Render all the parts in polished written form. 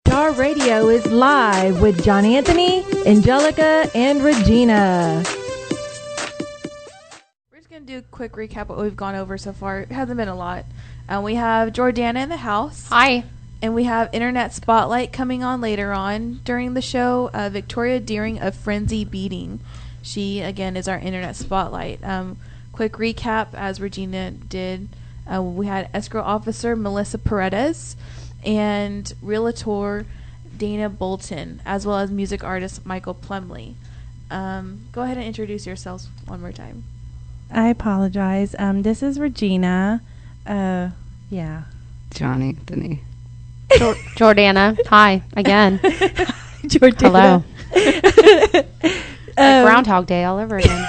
Jar Radio is live with John Anthony, Angelica, and Regina. We're just going to do a quick recap of what we've gone over so far. It hasn't been a lot. We have Jordana in the house. Hi. And we have Internet Spotlight coming on later on during the show. Victoria Deering of Frenzy Beading. She, again, is our Internet Spotlight. Quick recap, as Regina did. We had escrow officer Melissa Paredes and realtor Dana Bolton, as well as music artist Michael Plumley. Go ahead and introduce yourselves one more time. I apologize. This is Regina. Yeah. John Anthony. Jordana. Hi again. Jordana. Hello. Groundhog Day all over again.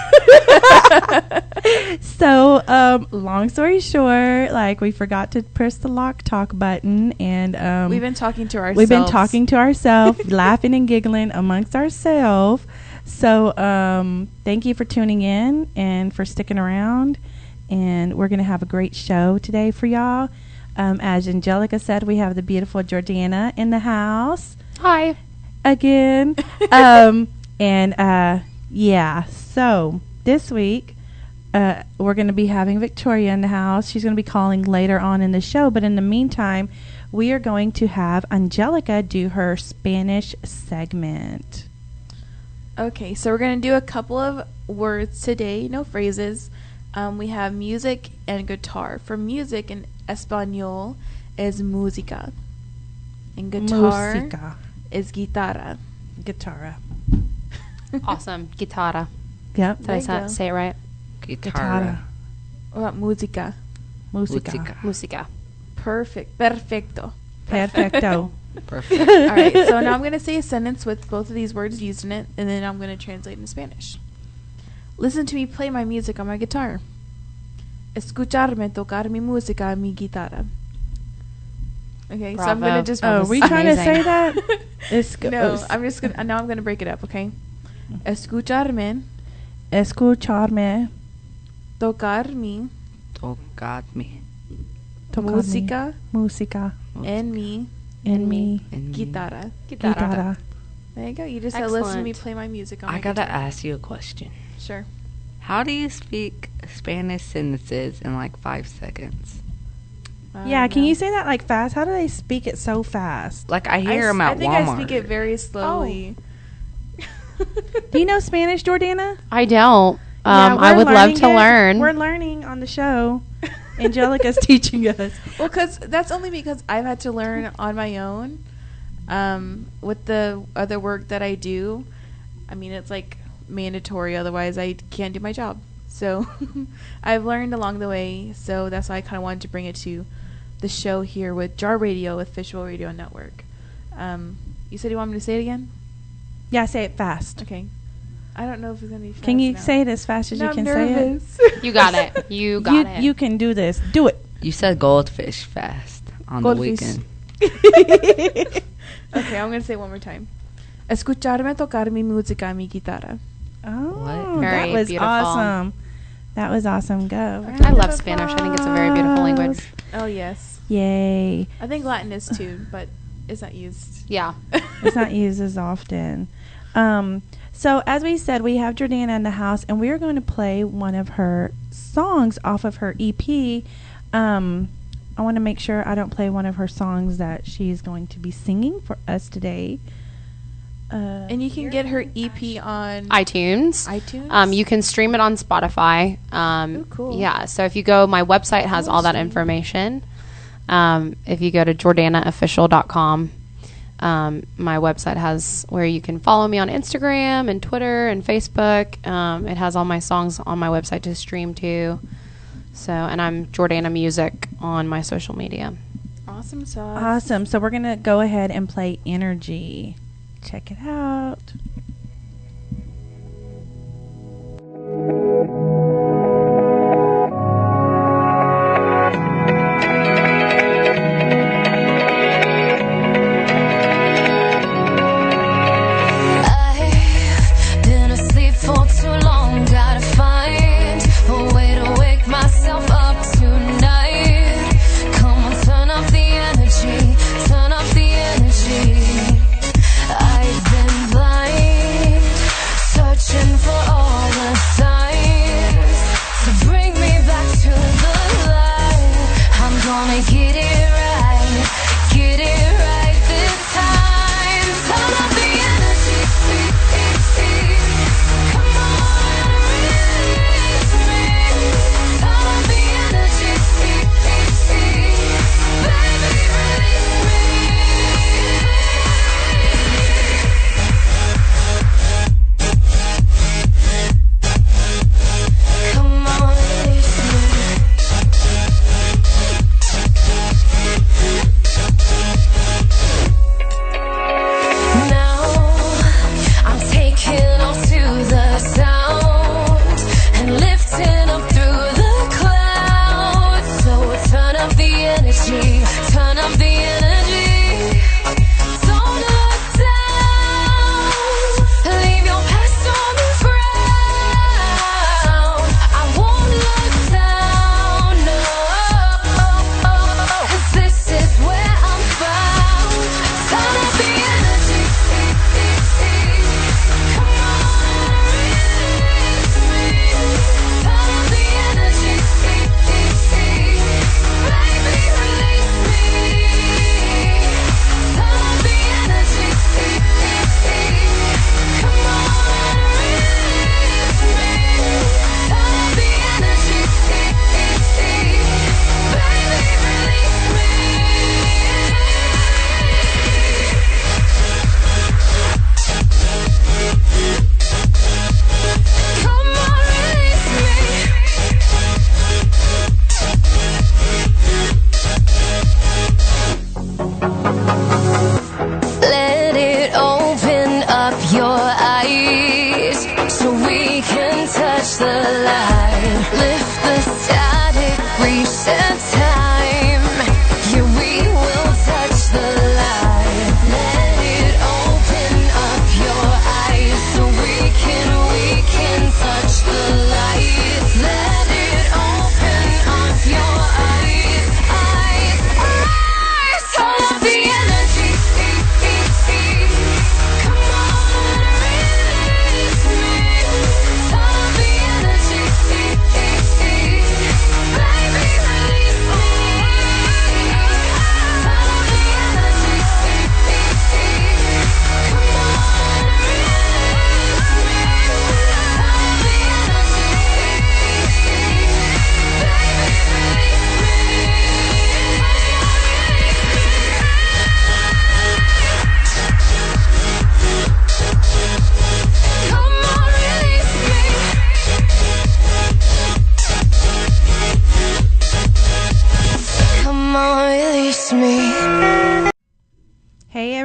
So, long story short, like, we forgot to press the lock talk button, and we've been talking to ourselves, laughing and giggling amongst ourselves. So, thank you for tuning in and for sticking around. And we're going to have a great show today for y'all. As Angelica said, we have the beautiful Jordana in the house. Hi. Again. Yeah, so this week we're going to be having Victoria in the house. She's going to be calling later on in the show, but in the meantime, we are going to have Angelica do her Spanish segment. Okay, so we're going to do a couple of words today, no phrases. We have music and guitar. For music in Espanol is música. And guitar is guitarra. Guitarra. Awesome. Guitarra. Yep. Did I say it right? Guitarra. What about música? Música. Perfect. Perfecto. Perfecto. Perfect. All right, so now I'm going to say a sentence with both of these words used in it, and then I'm going to translate in Spanish. Listen to me play my music on my guitar. Escucharme tocar mi música en mi guitarra. Okay, Bravo. so I'm going to just... Oh, are we trying to say that? No, I'm just going to... Now I'm going to break it up, okay? Escucharme. Tocar mi. Música. En mi. Guitarra. There you go. You just said, listen to me play my music on my guitar. I gotta ask you a question. Sure. How do you speak Spanish sentences in like 5 seconds? Yeah, can you say that like fast? How do they speak it so fast? Like I hear them at Walmart. I think I speak it very slowly. Oh. Do you know Spanish, Jordana? I don't. I would love to learn. We're learning on the show. Angelica's teaching us. Well, that's only because I've had to learn on my own. With the other work that I do, I mean, it's like mandatory. Otherwise, I can't do my job. So I've learned along the way. So that's why I kind of wanted to bring it to the show here with Jar Radio, with Visual Radio Network. You said you want me to say it again? Yeah, say it fast. Okay. I don't know if it's going to be fast. Can you now. say it as fast as you can nervous. say it? You got it. You got it. You can do this. Do it. You said goldfish fast on the weekend. Okay, I'm going to say it one more time. Escucharme tocar mi música en mi guitarra. Oh, Very that was beautiful. awesome. That was awesome. Go. I love Spanish. I think it's a very beautiful language. Oh, yes. Yay. I think Latin is too, but it's not used. Yeah. It's not used as often. So as we said, we have Jordana in the house, and we are going to play one of her songs off of her EP. I want to make sure I don't play one of her songs that she's going to be singing for us today. And you can get her EP on iTunes. You can stream it on Spotify. Oh, cool. Yeah, so if you go, my website has all that information. If you go to JordanaOfficial.com, my website has where you can follow me on Instagram and Twitter and Facebook. It has all my songs on my website to stream to. So, and I'm Jordana Music on my social media. Awesome sauce. Awesome. So we're going to go ahead and play Energy. Check it out. Turn up the energy.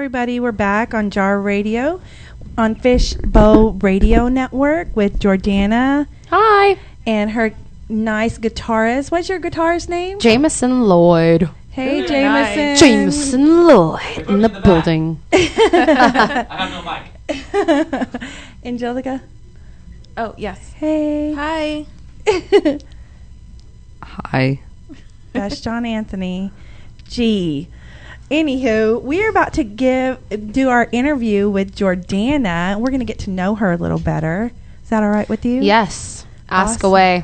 everybody. We're back on Jar Radio on Fishbowl Radio Network with Jordana. Hi. And her nice guitarist. What's your guitarist name? Jameson Lloyd. Hey, Ooh, Jameson. nice. Jameson Lloyd in the building. I have no mic. Angelica. Oh, yes. Hey. Hi. Hi. That's John Anthony. Gee. Anywho, we're about to do our interview with Jordana. We're going to get to know her a little better. Is that all right with you? Yes. Ask Awesome. away.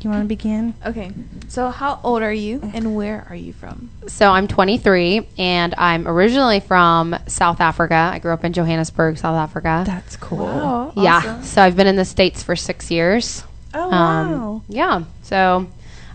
Do you want to begin? Okay. So how old are you and where are you from? So I'm 23 and I'm originally from South Africa. I grew up in Johannesburg, South Africa. That's cool. Wow. Yeah. Awesome. So I've been in the States for 6 years. Oh, wow. Yeah. So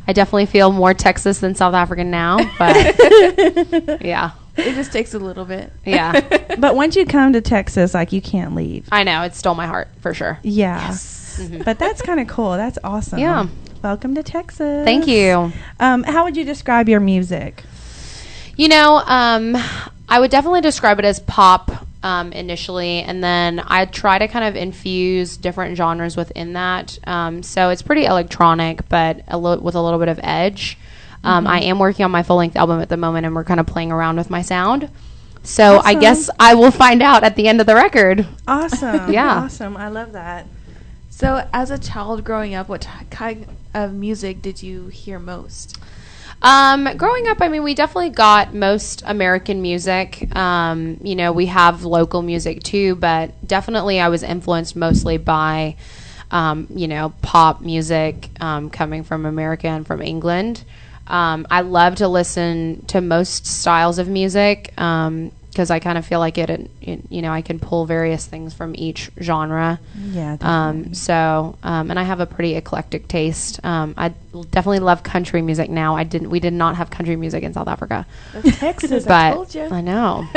I definitely feel more Texas than South African now, but yeah. It just takes a little bit. Yeah. But once you come to Texas, like, you can't leave. I know. It stole my heart for sure. Yeah. Mhm. But that's kind of cool. That's awesome. Yeah. Welcome to Texas. Thank you. How would you describe your music? You know, I would definitely describe it as pop initially, and then I try to kind of infuse different genres within that. So it's pretty electronic, but with a little bit of edge. I am working on my full-length album at the moment, and we're kind of playing around with my sound. So I Awesome. guess I will find out at the end of the record. Awesome. Yeah. Awesome. I love that. So as a child growing up, what kind of music did you hear most? Growing up, I mean, we definitely got most American music. You know, we have local music too, but definitely I was influenced mostly by, you know, pop music coming from America and from England. I love to listen to most styles of music because I kind of feel like you know, I can pull various things from each genre. Yeah. Definitely. And I have a pretty eclectic taste. I definitely love country music now. We did not have country music in South Africa. That's Texas, I But told you. I know.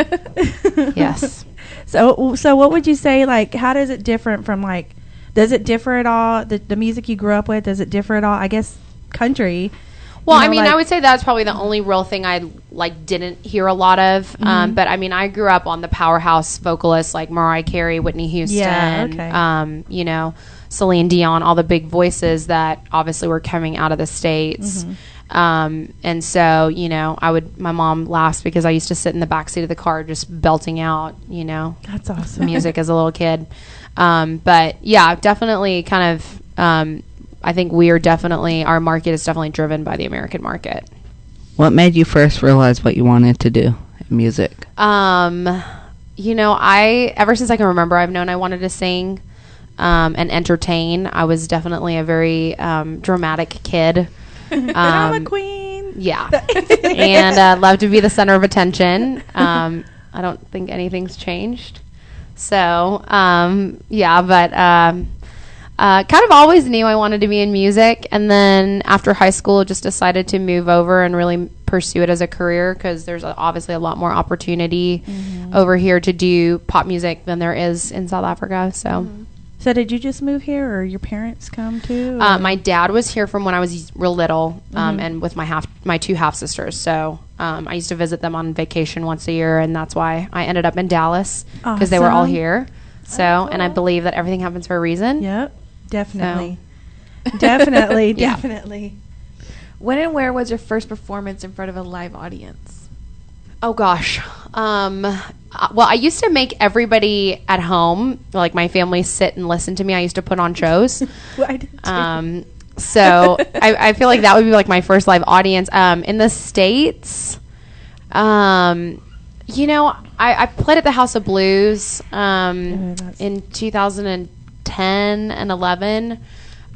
Yes. So what would you say, like, how does it different from, like, does it differ at all? The music you grew up with, does it differ at all? I guess country. Well, you know, I mean, like- I would say that's probably the only real thing I didn't hear a lot of. But I mean, I grew up on the powerhouse vocalists like Mariah Carey, Whitney Houston, Yeah, okay. You know, Celine Dion, all the big voices that obviously were coming out of the States. And so, you know, my mom laughs because I used to sit in the backseat of the car just belting out, you know, That's awesome. music as a little kid. But yeah, definitely kind of, I think our market is definitely driven by the American market. What made you first realize what you wanted to do in music? You know, ever since I can remember, I've known I wanted to sing and entertain. I was definitely a very dramatic kid. I'm a queen. Yeah. And love to be the center of attention. I don't think anything's changed. So, yeah, but kind of always knew I wanted to be in music. And then after high school, just decided to move over and really pursue it as a career because there's obviously a lot more opportunity over here to do pop music than there is in South Africa. So. So did you just move here, or your parents come too? My dad was here from when I was real little, and with my two half sisters. So I used to visit them on vacation once a year, and that's why I ended up in Dallas because they were all Awesome. here. So, and I believe that everything happens for a reason. Yep. Definitely. Definitely. Yeah. Definitely. When and where was your first performance in front of a live audience? Oh gosh. Well, I used to make everybody at home, like my family, sit and listen to me. I used to put on shows. Well, I did too. So I feel like that would be like my first live audience. In the States, you know, I played at the House of Blues in 2010 and 11.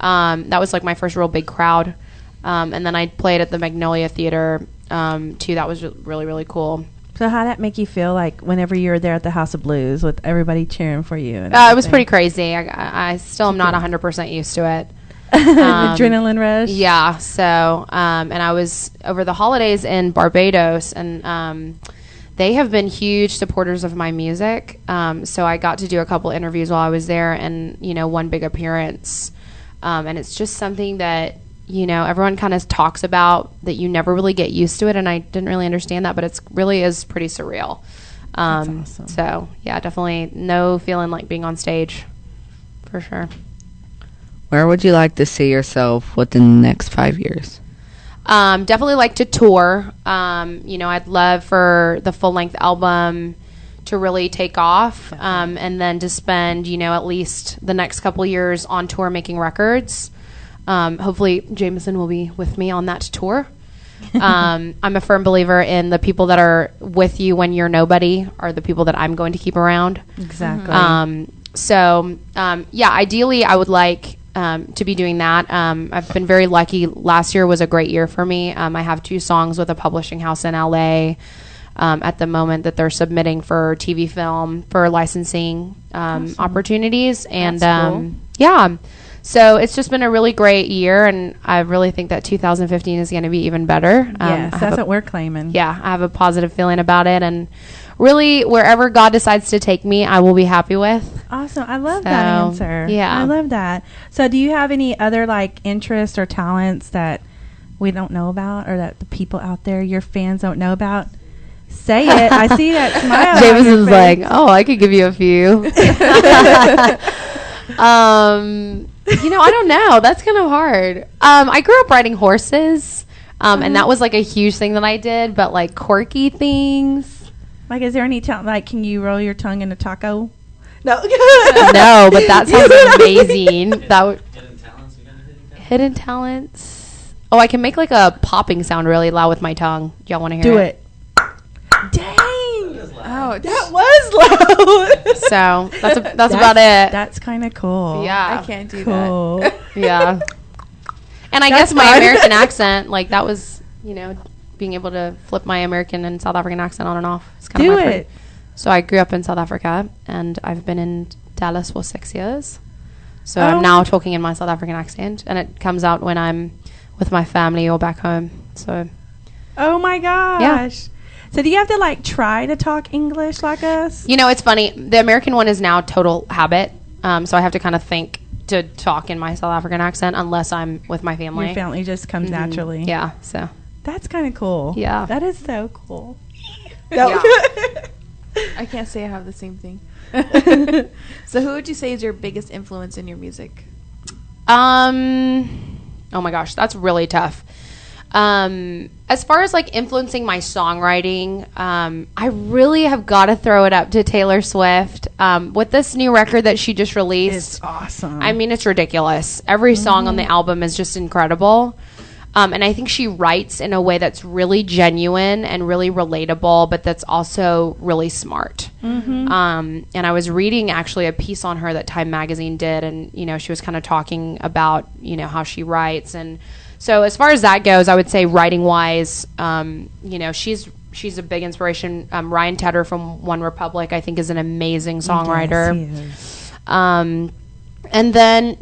That was like my first real big crowd. And then I played at the Magnolia Theater too. That was really, really cool. So how did that make you feel, like, whenever you were there at the House of Blues with everybody cheering for you? And It was everything? pretty crazy. I still am not 100% used to it. Adrenaline rush. Yeah. So, and I was over the holidays in Barbados, and they have been huge supporters of my music. So I got to do a couple interviews while I was there, and you know, one big appearance. And it's just something that, you know, everyone kind of talks about, that you never really get used to it, and I didn't really understand that, but it's really is pretty surreal. awesome. So yeah, definitely no feeling like being on stage, for sure. Where would you like to see yourself within the next 5 years? Definitely like to tour. I'd love for the full length album to really take off, and then to spend, at least the next couple years on tour making records. Hopefully Jameson will be with me on that tour. I'm a firm believer in the people that are with you when you're nobody are the people that I'm going to keep around. Exactly. Ideally I would like to be doing that. I've been very lucky. Last year was a great year for me. I have 2 songs with a publishing house in LA at the moment that they're submitting for TV film for licensing opportunities. And cool. So it's just been a really great year, and I really think that 2015 is going to be even better. Yes, that's what we're claiming. Yeah, I have a positive feeling about it, and really wherever God decides to take me, I will be happy with. Awesome. I love that answer. Yeah. I love that. So do you have any other interests or talents that we don't know about, or that the people out there, your fans, don't know about? Say it. I see that smile. Jameson's like, oh, I could give you a few. I don't know. That's kind of hard. I grew up riding horses, and that was like a huge thing that I did, but like quirky things. Is there any talent, can you roll your tongue in a taco? No. No, but that sounds amazing. That would Hidden talents. You got any hidden talents? hidden talents. Oh, I can make like a popping sound really loud with my tongue. Do y'all want to hear Do it? Dang. Oh, That was loud. So that's about it. That's kind of cool. Yeah. I can't do Cool. that. Yeah. And I That's guess my fine. American accent, that was, being able to flip my American and South African accent on and off. It's kind Do of my it. So I grew up in South Africa, and I've been in Dallas for 6 years. So Oh. I'm now talking in my South African accent, and it comes out when I'm with my family or back home. So Oh my gosh. So do you have to try to talk English like us? it's funny. The American one is now total habit. So I have to kind of think to talk in my South African accent unless I'm with my family. Your family just comes naturally. Yeah. So That's kind of cool. Yeah. That is so cool. Yeah. I can't say I have the same thing. So who would you say is your biggest influence in your music? Oh my gosh, that's really tough. As far as influencing my songwriting, I really have got to throw it up to Taylor Swift. With this new record that she just released, It's awesome. I mean, it's ridiculous. Every song on the album is just incredible. And I think she writes in a way that's really genuine and really relatable, but that's also really smart. And I was reading actually a piece on her that Time Magazine did, and she was kind of talking about how she writes. And so as far as that goes, I would say writing wise, she's a big inspiration. Ryan Tedder from One Republic, I think, is an amazing songwriter. Yes, he is. And then,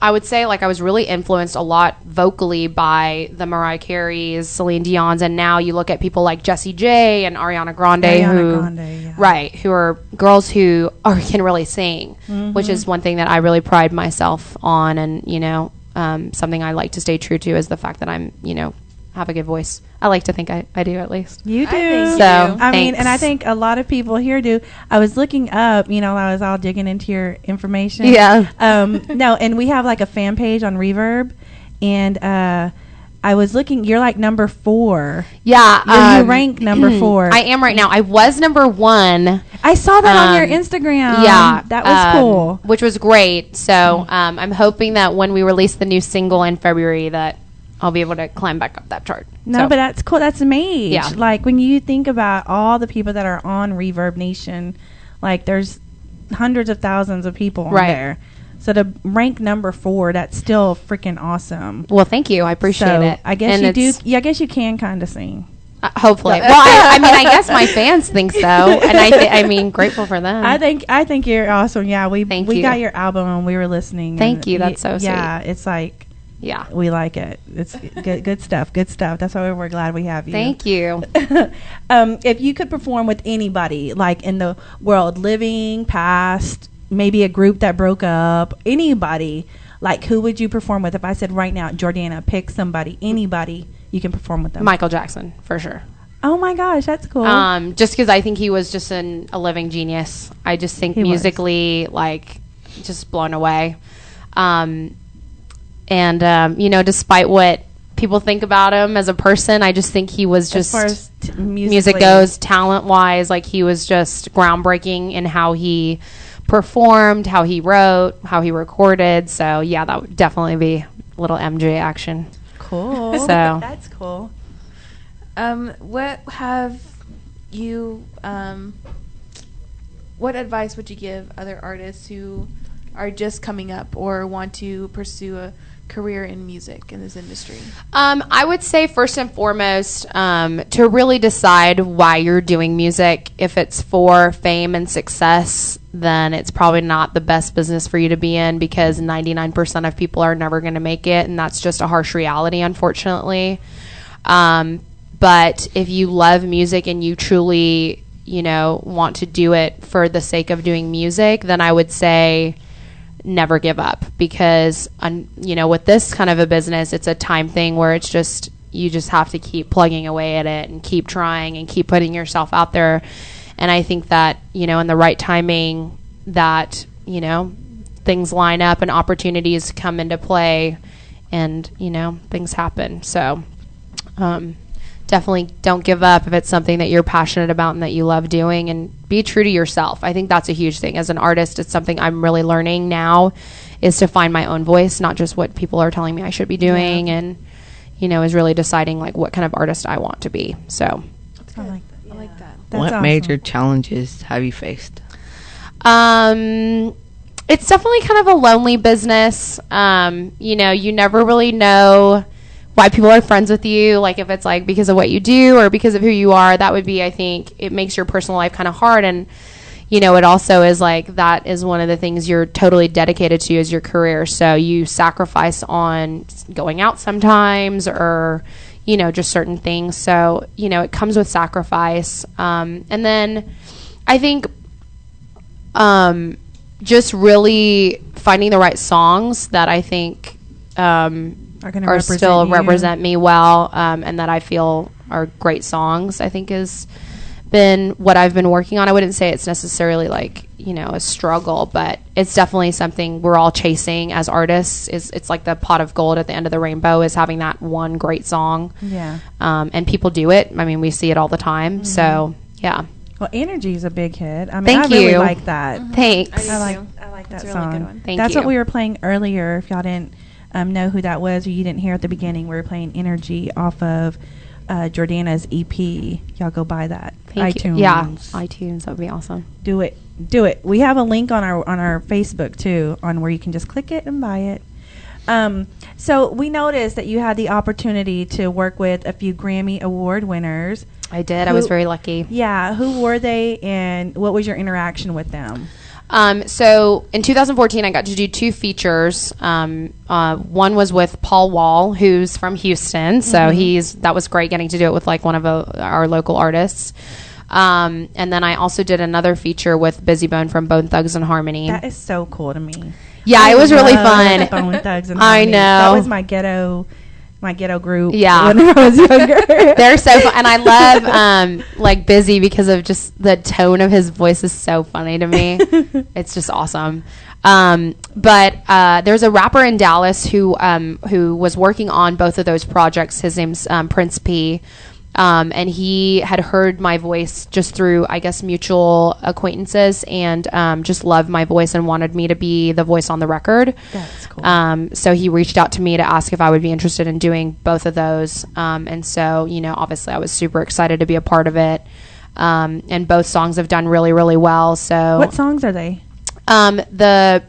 I would say I was really influenced a lot vocally by the Mariah Careys, Celine Dion's, and now you look at people like Jessie J and Ariana Grande, right, who are girls who can really sing, which is one thing that I really pride myself on, and something I like to stay true to is the fact that I'm, have a good voice. I like to think I do, at least. You do. think So, I mean, and I thanks. think a lot of people here do. I was looking up, I was all digging into your information. Yeah. No, and we have a fan page on Reverb, and I was looking. You're number 4. Yeah. You rank number 4. I am right now. I was number 1. I saw that on your Um, Instagram. Yeah, that was cool. which was great. So I'm hoping that when we release the new single in February, that I'll be able to climb back up that chart. No, So, but that's cool. That's amazing. Yeah. When you think about all the people that are on Reverbnation, there's hundreds of thousands of people on Right. there. So to rank number 4, that's still freaking awesome. well, thank you. I appreciate So it. I guess And you do. it's- Yeah, I guess you can kind of sing. Hopefully. Well, I mean, I guess my fans think so, and I mean, grateful for them. I think you're awesome. Yeah, we Thank we you. got your album and we were listening. Thank and you. That's so Yeah, it's yeah. we like it. It's good stuff. Good stuff. That's why we're glad we have you. Thank you. If you could perform with anybody, in the world, living, past, maybe a group that broke up, anybody, who would you perform with? If I said right now, Jordana, pick somebody, anybody, you can perform with them. Michael Jackson, for sure. Oh my gosh, that's cool. Just because I think he was just a living genius. I just think He was. musically, like, just blown away. Despite what people think about him as a person, I just think he was just, as far as music goes, talent-wise, like, he was just groundbreaking in how he performed, how he wrote, how he recorded. So, yeah, that would definitely be a little MJ action. Cool. So that's cool. What have you? What advice would you give other artists who are just coming up or want to pursue a career in music in this industry? I would say first and foremost to really decide why you're doing music. If it's for fame and success, then it's probably not the best business for you to be in, because 99% of people are never going to make it, and that's just a harsh reality, unfortunately. But if you love music and you truly, want to do it for the sake of doing music, then I would say never give up, because with this kind of a business, it's a time thing where it's just, you just have to keep plugging away at it and keep trying and keep putting yourself out there. And I think that in the right timing, that things line up and opportunities come into play, and things happen. So definitely don't give up if it's something that you're passionate about and that you love doing, and be true to yourself. I think that's a huge thing. As an artist, it's something I'm really learning now, is to find my own voice, not just what people are telling me I should be doing, and, is really deciding like what kind of artist I want to be. So I like that. I like that. That's what awesome. major challenges have you faced? It's definitely kind of a lonely business. You never really know why people are friends with you, like if it's like because of what you do or because of who you are. That would be, I think, it makes your personal life kind of hard. And it also is like, that is one of the things you're totally dedicated to is your career. So you sacrifice on going out sometimes, or just certain things. So it comes with sacrifice. And then I think just really finding the right songs that I think are still represent me well, and that I feel are great songs, I think has been what I've been working on. I wouldn't say it's necessarily like, a struggle, but it's definitely something we're all chasing as artists. It's like the pot of gold at the end of the rainbow, is having that one great song. Yeah. And people do it. I mean, we see it all the time. Mm-hmm. So, yeah. Well, Energy is a big hit. I mean, Thank I really you. like that. Mm-hmm. Thanks. I like That's that a really song. good one. Thank That's you. what we were playing earlier. If y'all didn't know who that was, or you didn't hear at the beginning, we were playing Energy off of Jordana's EP. Y'all go buy that. Thank iTunes. you. Yeah, iTunes. That would be awesome. Do it. Do it. We have a link on our Facebook too, on where you can just click it and buy it. So we noticed that you had the opportunity to work with a few Grammy Award winners. I did. I was very lucky. Yeah. Who were they, and what was your interaction with them? So in 2014, I got to do 2 features. One was with Paul Wall, who's from Houston. So that was great getting to do it with like one of our local artists. And then I also did another feature with Busy Bone from Bone Thugs and Harmony. That is so cool to me. Yeah, it was really love fun. Bone Thugs and I Harmony. know. That was my ghetto group. Yeah. When I was younger. They're so fun. And I love like Busy because of just the tone of his voice is so funny to me. It's just awesome. But there's a rapper in Dallas who was working on both of those projects. His name's Prince P. And he had heard my voice just through, I guess, mutual acquaintances, and just loved my voice and wanted me to be the voice on the record. That's cool. So he reached out to me to ask if I would be interested in doing both of those. And so, obviously I was super excited to be a part of it. And both songs have done really, really well. So What songs are they? The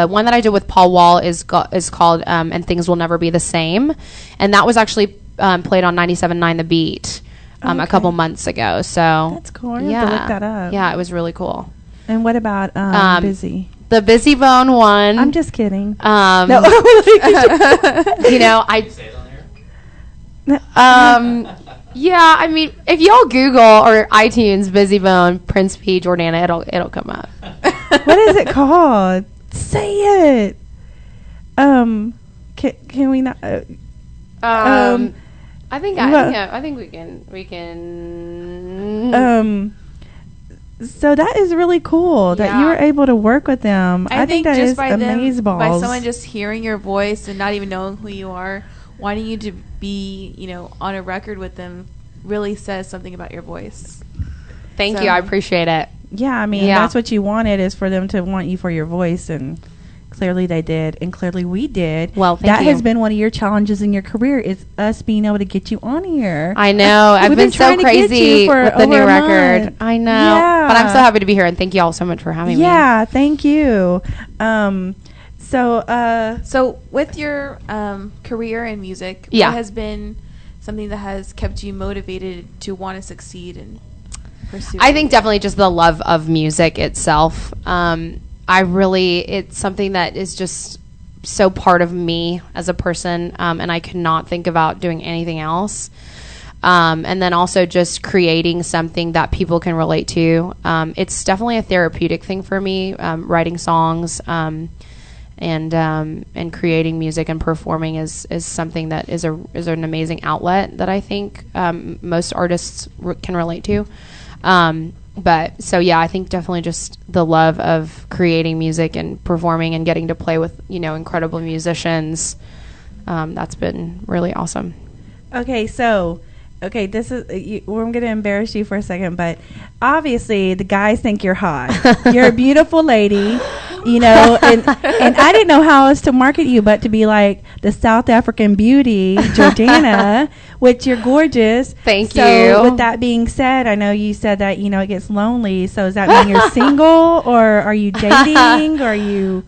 one that I did with Paul Wall is called And Things Will Never Be the Same. And that was actually played on 97.9 The Beat a couple months ago. So That's cool. I have to look that up. Yeah, it was really cool. And what about Busy? The Busy Bone one. I'm just kidding. No. No. I Say it on there. yeah, I mean, if y'all Google or iTunes Busy Bone Prince P Jordana, it'll come up. What is it called? Say it. Can we not? I think we can. So that is really cool that you were able to work with them. I think that just is by amazeballs. By someone just hearing your voice and not even knowing who you are, wanting you to be, on a record with them really says something about your voice. Thank you. I appreciate it. Yeah, I mean, that's what you wanted, is for them to want you for your voice, and clearly they did, and clearly we did. Well, thank you. That has been one of your challenges in your career, is us being able to get you on here. I know. I've been so crazy with the new record. I know. Yeah. But I'm so happy to be here, and thank you all so much for having me. Yeah, thank you. So with your career in music, what has been something that has kept you motivated to want to succeed and pursue? I think definitely just the love of music itself. It's something that is just so part of me as a person, and I cannot think about doing anything else. And then also just creating something that people can relate to. It's definitely a therapeutic thing for me, writing songs, and creating music and performing is something that is an amazing outlet that I think most artists can relate to. But so I think definitely just the love of creating music and performing and getting to play with incredible musicians. That's been really awesome. Okay, this is I'm going to embarrass you for a second, but obviously the guys think you're hot. You're a beautiful lady, and I didn't know how else to market you but to be like the South African beauty, Jordana, which you're gorgeous. Thank you. So with that being said, I know you said that, it gets lonely. So does that mean you're single, or are you dating, or are you...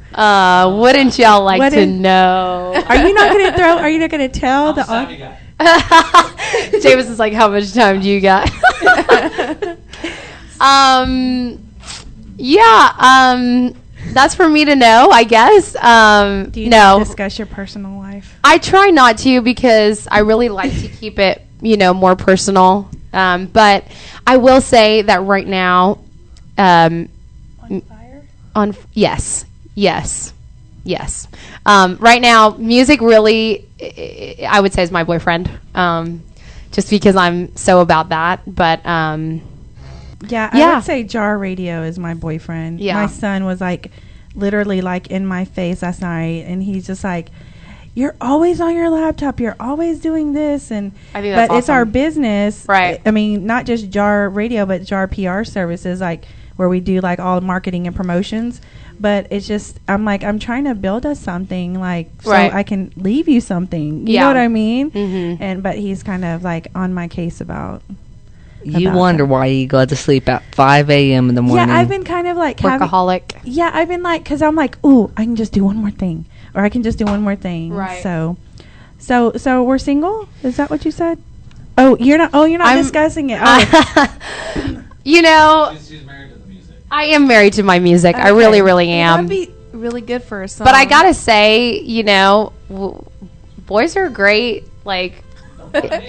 wouldn't y'all like to know? Are you not going to tell the audience? James is like, how much time do you got? That's for me to know, I guess. Do you not discuss your personal life? I try not to, because I really like to keep it, more personal. But I will say that right now, on fire? Yes. Right now, music really, I would say, is my boyfriend. Just because I'm so about that. But I would say Jar Radio is my boyfriend. Yeah. My son was literally in my face last night, and he's just like, "You're always on your laptop. You're always doing this." And I think that's awesome. It's our business, right? I mean, not just Jar Radio, but Jar PR services, where we do all marketing and promotions. But it's just, I'm trying to build us something, so I can leave you something. You know what I mean? Mm-hmm. But he's kind of on my case about. You wonder why you go to sleep at 5 a.m. in the morning. Yeah, I've been kind of workaholic. I've been because I'm ooh, I can just do one more thing, or I can just do one more thing. Right. So we're single. Is that what you said? Oh, you're not. Oh, you're not discussing it. Oh. She's married to the music. I am married to my music. Okay. I really, really am. That'd be really good for a song. But I gotta say, boys are great,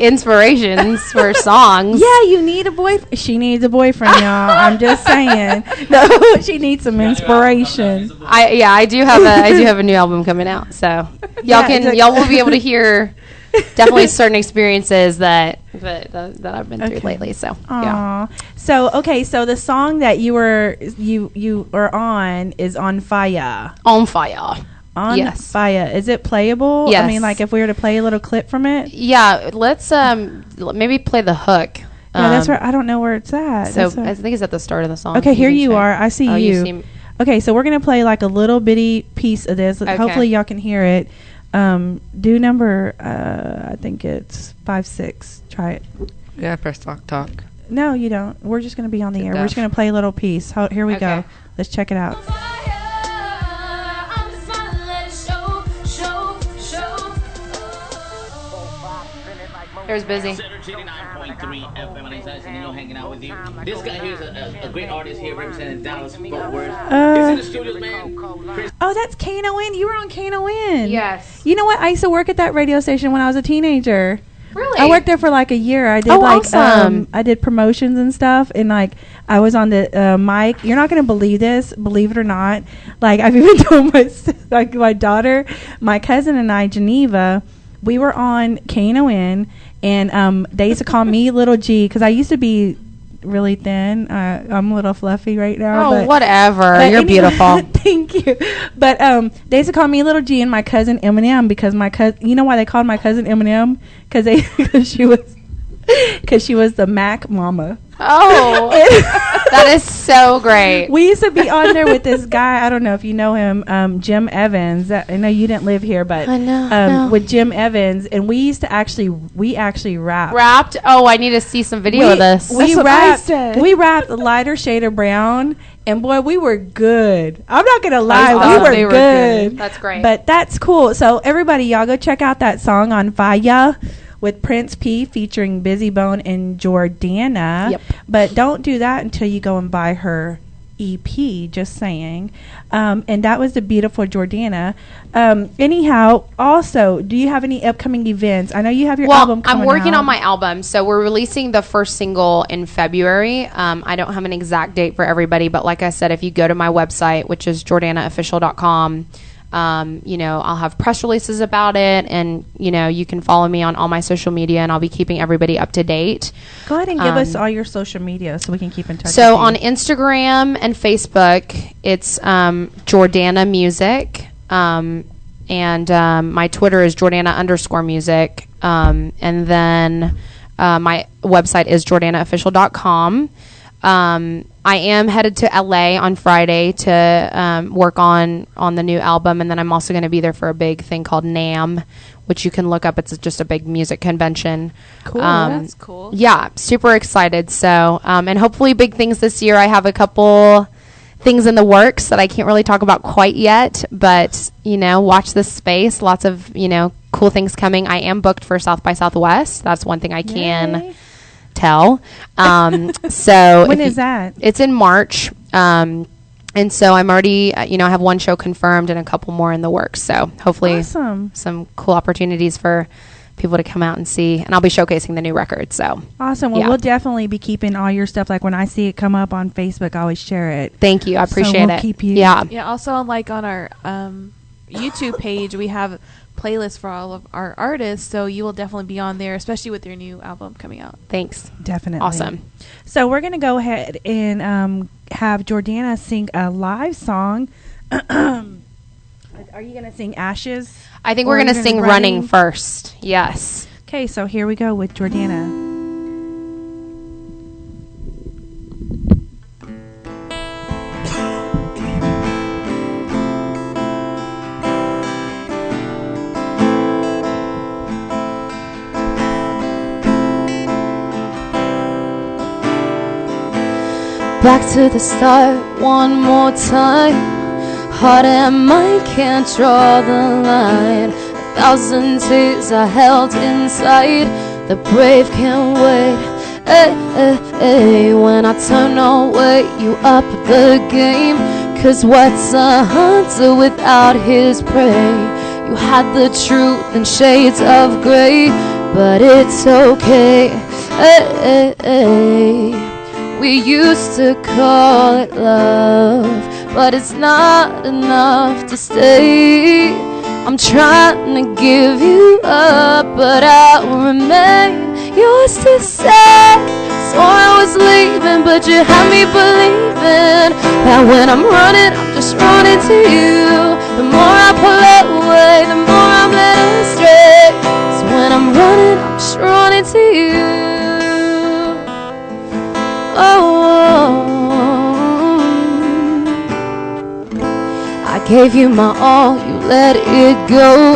inspirations for songs. Yeah, you need a boyfriend. She needs a boyfriend, y'all. I'm just saying. No, she needs some inspiration. I do have a new album coming out, so y'all will be able to hear definitely certain experiences that I've been through lately. So yeah. So the song that you are on is On Fire. On Fire. On Fire. Is it playable? Yes. I mean, if we were to play a little clip from it? Yeah, let's maybe play the hook. Yeah, that's right. I don't know where it's at. So I think it's at the start of the song. Okay, here you are. I see you. Okay, so we're going to play a little bitty piece of this. Okay. Hopefully y'all can hear it. Do number, I think it's 5-6. Try it. Yeah, press talk. No, you don't. We're just going to be on the air. We're just going to play a little piece. Here we go. Let's check it out. There's Busy. 79.3 FM, and hanging out with you. This guy here is a great artist here representing Dallas Fort Worth. He's in the studios, man. Oh, that's KNON. You were on KNON. Yes. You know what? I used to work at that radio station when I was a teenager. Really? I worked there for a year. I did awesome. I did promotions and stuff, and I was on the mic. You're not gonna believe this, believe it or not. I've even told my daughter, my cousin, and I, Geneva. We were on KNON, And they used to call me Little G because I used to be really thin. I'm a little fluffy right now. Oh, whatever. but You're anyway, beautiful. Thank you. But they used to call me Little G and my cousin Eminem because my cousin. You know why they called my cousin Eminem? Because she was the Mac Mama. Oh, that is so great. We used to be on there with this guy. I don't know if you know him, Jim Evans. I know you didn't live here, but I know. with Jim Evans, and we used to actually rap. Rapped? Oh, I need to see some video of this. We rapped Lighter Shade of Brown, and boy, we were good. I'm not gonna lie, we were good. That's great. But that's cool. So everybody, y'all go check out that song on Fire with Prince P featuring Busy Bone and Jordana. Yep. But don't do that until you go and buy her EP, just saying. And that was the beautiful Jordana. Anyhow, also, do you have any upcoming events? I know you have your album coming I'm working out. on my album. So we're releasing the first single in February. I don't have an exact date for everybody, but like I said, if you go to my website, which is JordanaOfficial.com, I'll have press releases about it, and you can follow me on all my social media, and I'll be keeping everybody up to date. Go ahead and give us all your social media so we can keep in touch. So on Instagram and Facebook, it's Jordana Music, and my Twitter is Jordana_music, and then my website is JordanaOfficial.com. I am headed to LA on Friday to work on the new album, and then I'm also going to be there for a big thing called NAMM, which you can look up. It's just a big music convention. Cool. That's cool. Yeah, super excited. So, and hopefully big things this year. I have a couple things in the works that I can't really talk about quite yet, but watch this space. Lots of cool things coming. I am booked for South by Southwest. That's one thing I can tell. So when is that? It's in March. And so I'm already, I have one show confirmed and a couple more in the works. So hopefully some cool opportunities for people to come out and see. And I'll be showcasing the new record. So awesome. Well, we'll definitely be keeping all your stuff. Like when I see it come up on Facebook, I always share it. Thank you. I appreciate we'll it. Keep you. Yeah. Yeah. Also, on our YouTube page, we have playlist for all of our artists, so you will definitely be on there, especially with your new album coming out. Thanks. Definitely. Awesome. So we're going to go ahead and have Jordana sing a live song. Are you going to sing Ashes? I think we're going to sing Running first. Yes. Okay, so here we go with Jordana. Back to the start one more time. Heart and mind can't draw the line. 1,000 tears are held inside. The brave can't wait. When I turn away, you up the game. 'Cause what's a hunter without his prey? You had the truth in shades of gray, but it's okay. We used to call it love, but it's not enough to stay. I'm trying to give you up, but I'll remain yours to say. Swore I was leaving, but you had me believing that when I'm running, I'm just running to you. The more I pull away, the more I'm led astray. So when I'm running, I'm just running to you. I gave you my all, you let it go,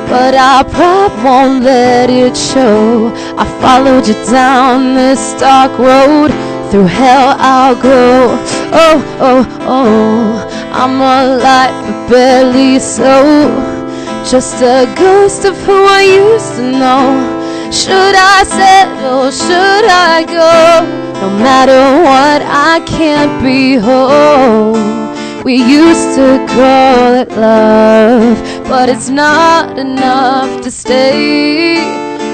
but our pride won't let it show. I followed you down this dark road, through hell I'll go. I'm alive but barely so, just a ghost of who I used to know. Should I settle, should I go? No matter what, I can't be whole. We used to call it love, but it's not enough to stay.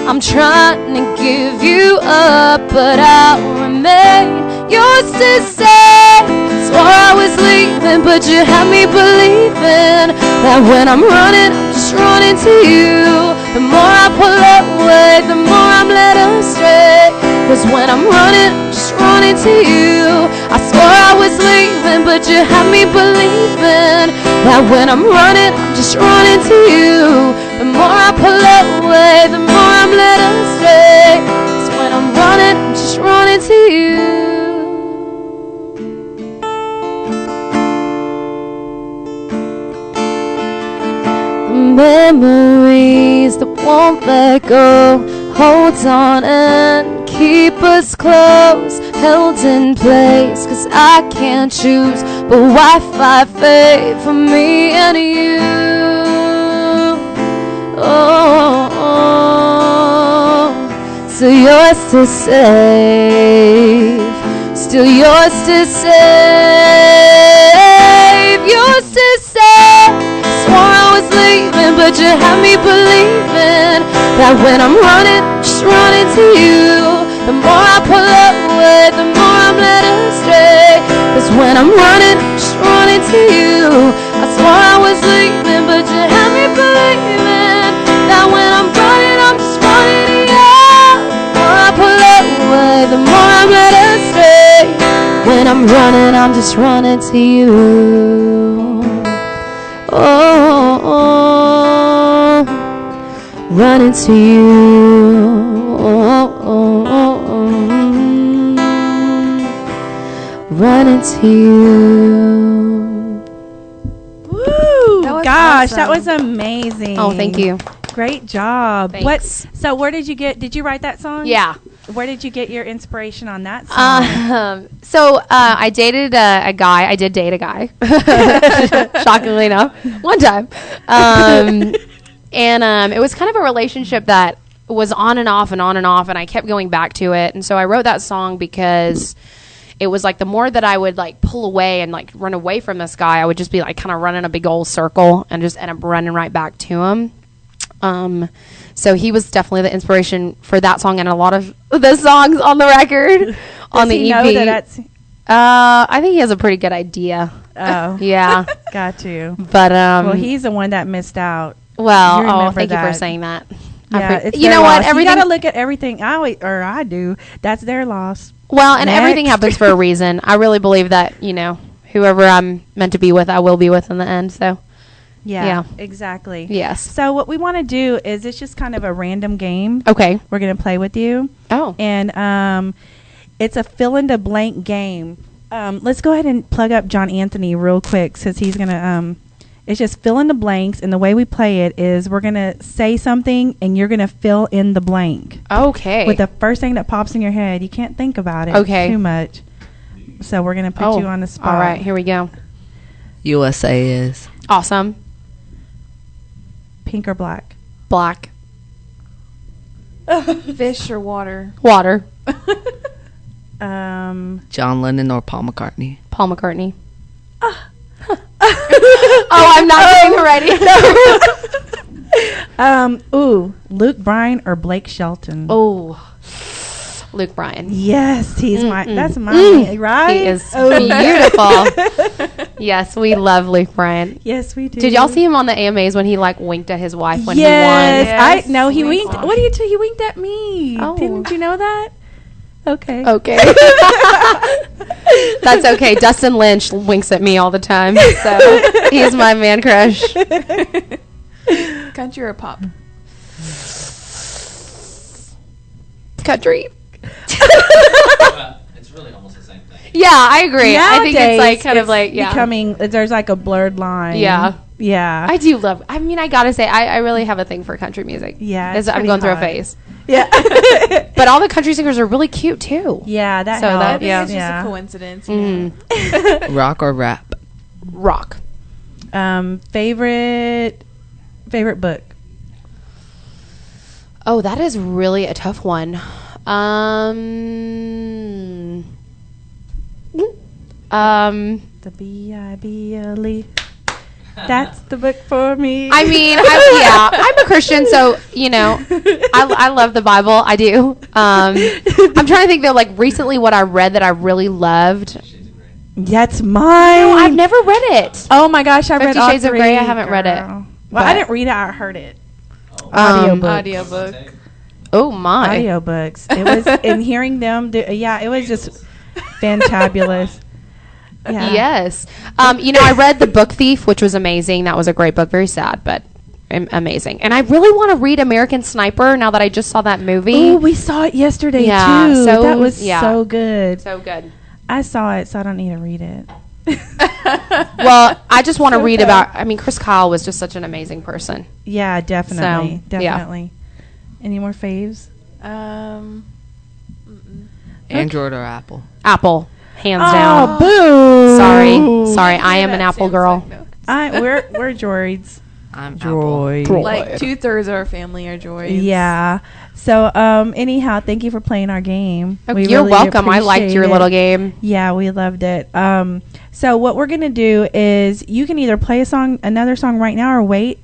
I'm trying to give you up, but I'll remain yours to say. Swore I was leaving, but you had me believing that when I'm running, I'm just running to you. The more I pull away, the more I'm led astray. 'Cause when I'm running, I'm just running to you. I swore I was leaving, but you had me believing that when I'm running, I'm just running to you. The more I pull away, the more I'm led astray. 'Cause when I'm running, I'm just running to you. Memories that won't let go, hold on and keep us close, held in place. 'Cause I can't choose, but Wi-Fi fade for me and you. Oh, still yours to save, still yours to save, yours to save. Swore I was leaving, but you had me believing that when I'm running, I'm just running to you. The more I pull away, the more I'm led astray. 'Cause when I'm running, I'm just running to you. I swore I was leaving, but you had me believing that when I'm running, I'm just running to you. The more I pull away, the more I'm led astray. When I'm running, I'm just running to you. Oh, running to you. Running to you. Woo! That was Gosh, awesome. that was amazing. Oh, thank you. Great job. Thanks. So where did you write that song? Yeah. Where did you get your inspiration on that song? So I dated a guy. I did date a guy, shockingly enough, one time. And it was kind of a relationship that was on and off and on and off, and I kept going back to it. And so I wrote that song because it was like the more that I would like pull away and like run away from this guy, I would just be like kind of running a big old circle and just end up running right back to him. So he was definitely the inspiration for that song and a lot of the songs on the record on the EP. Know that that's I think he has a pretty good idea. oh Yeah, got you. but Well, he's the one that missed out. well, you oh, remember thank you for that. saying that. Yeah, it's you their know what? loss. Everything. You gotta look at everything. I do. That's their loss. Well, and everything Next. happens for a reason. I really believe that whoever I'm meant to be with, I will be with in the end. So Yeah. exactly. yes. So what we want to do is it's just kind of a random game. Okay. We're gonna play with you, Oh. and it's a fill in the blank game. Let's go ahead and plug up John Anthony real quick, since he's gonna. It's just fill in the blanks, and the way we play it is we're gonna say something, and you're gonna fill in the blank Okay. with the first thing that pops in your head. You can't think about it Okay. too much. So we're gonna put you on the spot. All right. Here we go. USA is Awesome. Pink or black? Black. Fish or water? Water. John Lennon or Paul McCartney. Paul McCartney. Oh, I'm not getting ready. Luke Bryan or Blake Shelton? Oh, Luke Bryan. Yes, he's that's my Mm. man, right? He is Oh. beautiful. Yes, we love Luke Bryan. Yes, we do. Did y'all see him on the AMAs when he like winked at his wife when Yes, he won? Yes, I know he winked. winked. What do you do? He winked at me. Oh. Didn't you know that? Okay. Okay. That's okay. Dustin Lynch winks at me all the time, so he's my man crush. Country or pop? Country. It's really almost the same thing. Yeah, I agree. I think it's like Nowadays, kind of it's like becoming. There's like a blurred line. Yeah. Yeah. I do love. I mean, I gotta say, I really have a thing for country music. Yeah, As it's I'm pretty going through a hot. phase. Yeah. But all the country singers are really cute too. Yeah, that So helps. that- I think yeah. it's just Yeah. a coincidence. Rock or rap? Rock. Favorite book. Oh, that is really a tough one. The Bible. That's the book for me. I mean, I'm a Christian, so I love the Bible. I do. I'm trying to think though, like recently, what I read that I really loved. That's mine. No, I've never read it. Oh my gosh, I read 50 all Shades of three, Grey, I haven't read it, girl. Well, but- I didn't read it. I heard it. Audiobook. Oh my. Audiobooks. It was, and hearing them, it was just fantabulous. Yeah. Yes. I read The Book Thief, which was amazing. That was a great book. Very sad, but amazing. And I really want to read American Sniper now that I just saw that movie. Oh, we saw it yesterday too. So that was so good. So good. I saw it, so I don't need to read it. Well, I just want to read about. I mean, Chris Kyle was just such an amazing person. Yeah, definitely, So, definitely. Any more faves? Android or Apple? Apple, hands Oh, down. boo! Sorry. I am an Apple girl. We're droids. I'm Droid. Like 2/3 of our family are droids. Yeah. So, anyhow, thank you for playing our game. We You're really welcome. I liked appreciate your it. little game. Yeah, we loved it. So what we're gonna do is you can either play another song right now, or wait.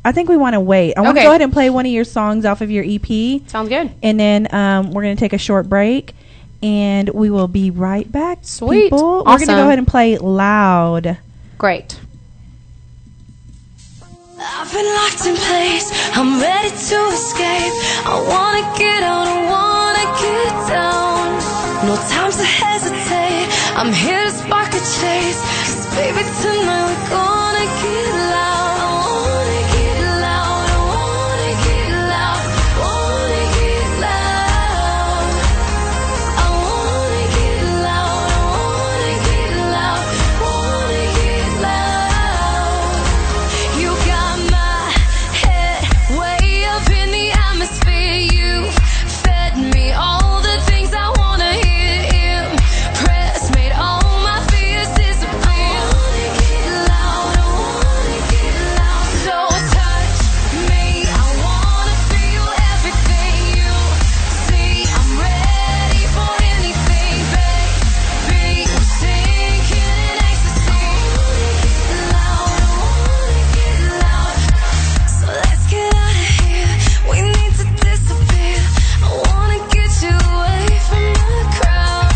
I think we want to wait. I want to Okay. go ahead and play one of your songs off of your EP, Sounds good. and then we're gonna take a short break, and we will be right back. Sweet. People. We're gonna Awesome. go ahead and play Loud. Great. I've been locked in place, I'm ready to escape. I wanna get out, I wanna get down. No time to hesitate, I'm here to spark a chase. 'Cause baby, tonight we're gonna get loud. I wanna get loud, I wanna get loud, wanna get loud. I wanna get loud, I wanna get loud, wanna get loud. You got my head way up in the atmosphere. You fed me all the things I wanna hear. Impress, made all my fears disappear. I wanna get loud, I wanna get loud. So touch me, I wanna feel everything you see. I'm ready for anything, baby. I'm sinking in ecstasy. I wanna get loud, so let's get out of here. We need to disappear. I wanna get you away from the crowd.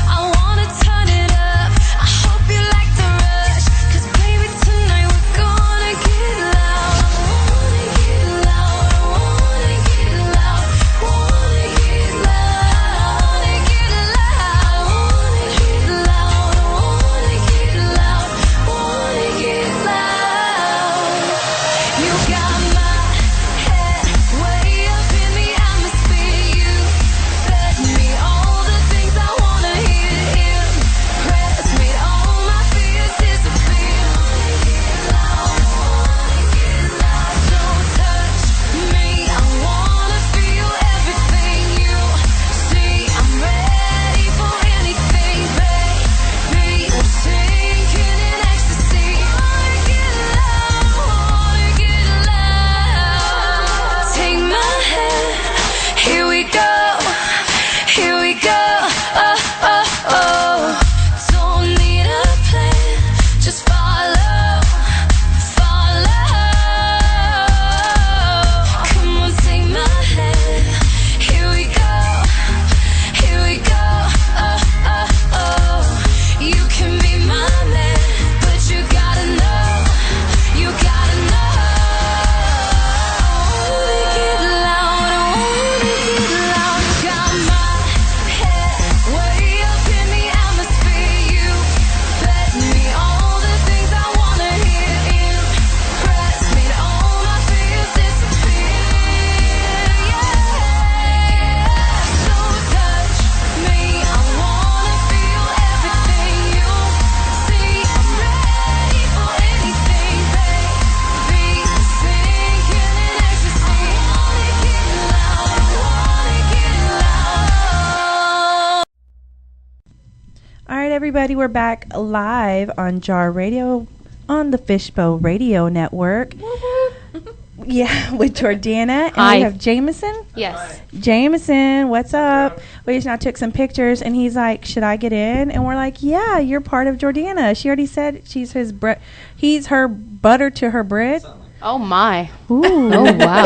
I wanna turn it up. I hope you like the rush. 'Cause baby, tonight we're gonna get loud. I wanna get loud. I wanna get loud. Wanna get loud. Wanna get loud. Wanna get loud. Wanna get loud. Wanna get loud. You got my head way up in the atmosphere. You fed me all the things I wanna hear. Impress, made all my fears disappear. Wanna get loud, wanna get loud. Don't touch me, I wanna feel everything you see. I'm ready for anything, baby. I'm sinking in ecstasy. Wanna get loud, wanna get loud. Take my hand, here we go, here we go. Oh, oh, oh. Don't need a plan, just follow, follow. Come on, take my hand, here we go, here we go. Oh, oh, oh. You can be my man, but you gotta know, you gotta know. I wanna get loud, I wanna get loud. You got my head way up in the atmosphere. You fed me all the things I wanna hear. Impress, made all my fears disappear. Yeah. So touch me, I wanna feel everything you see. I'm ready for anything, baby. Sinking in ecstasy. I wanna get loud, I wanna get loud. All right, everybody, we're back live on Jar Radio on the Fishbowl Radio Network. Yeah, with Jordana, and Hi. we have Jameson. Yes. Jameson, what's up? We just now took some pictures, and he's like, "Should I get in?" And we're like, "Yeah, you're part of Jordana." She already said she's his he's her butter to her bread. Oh my. Ooh. Oh wow.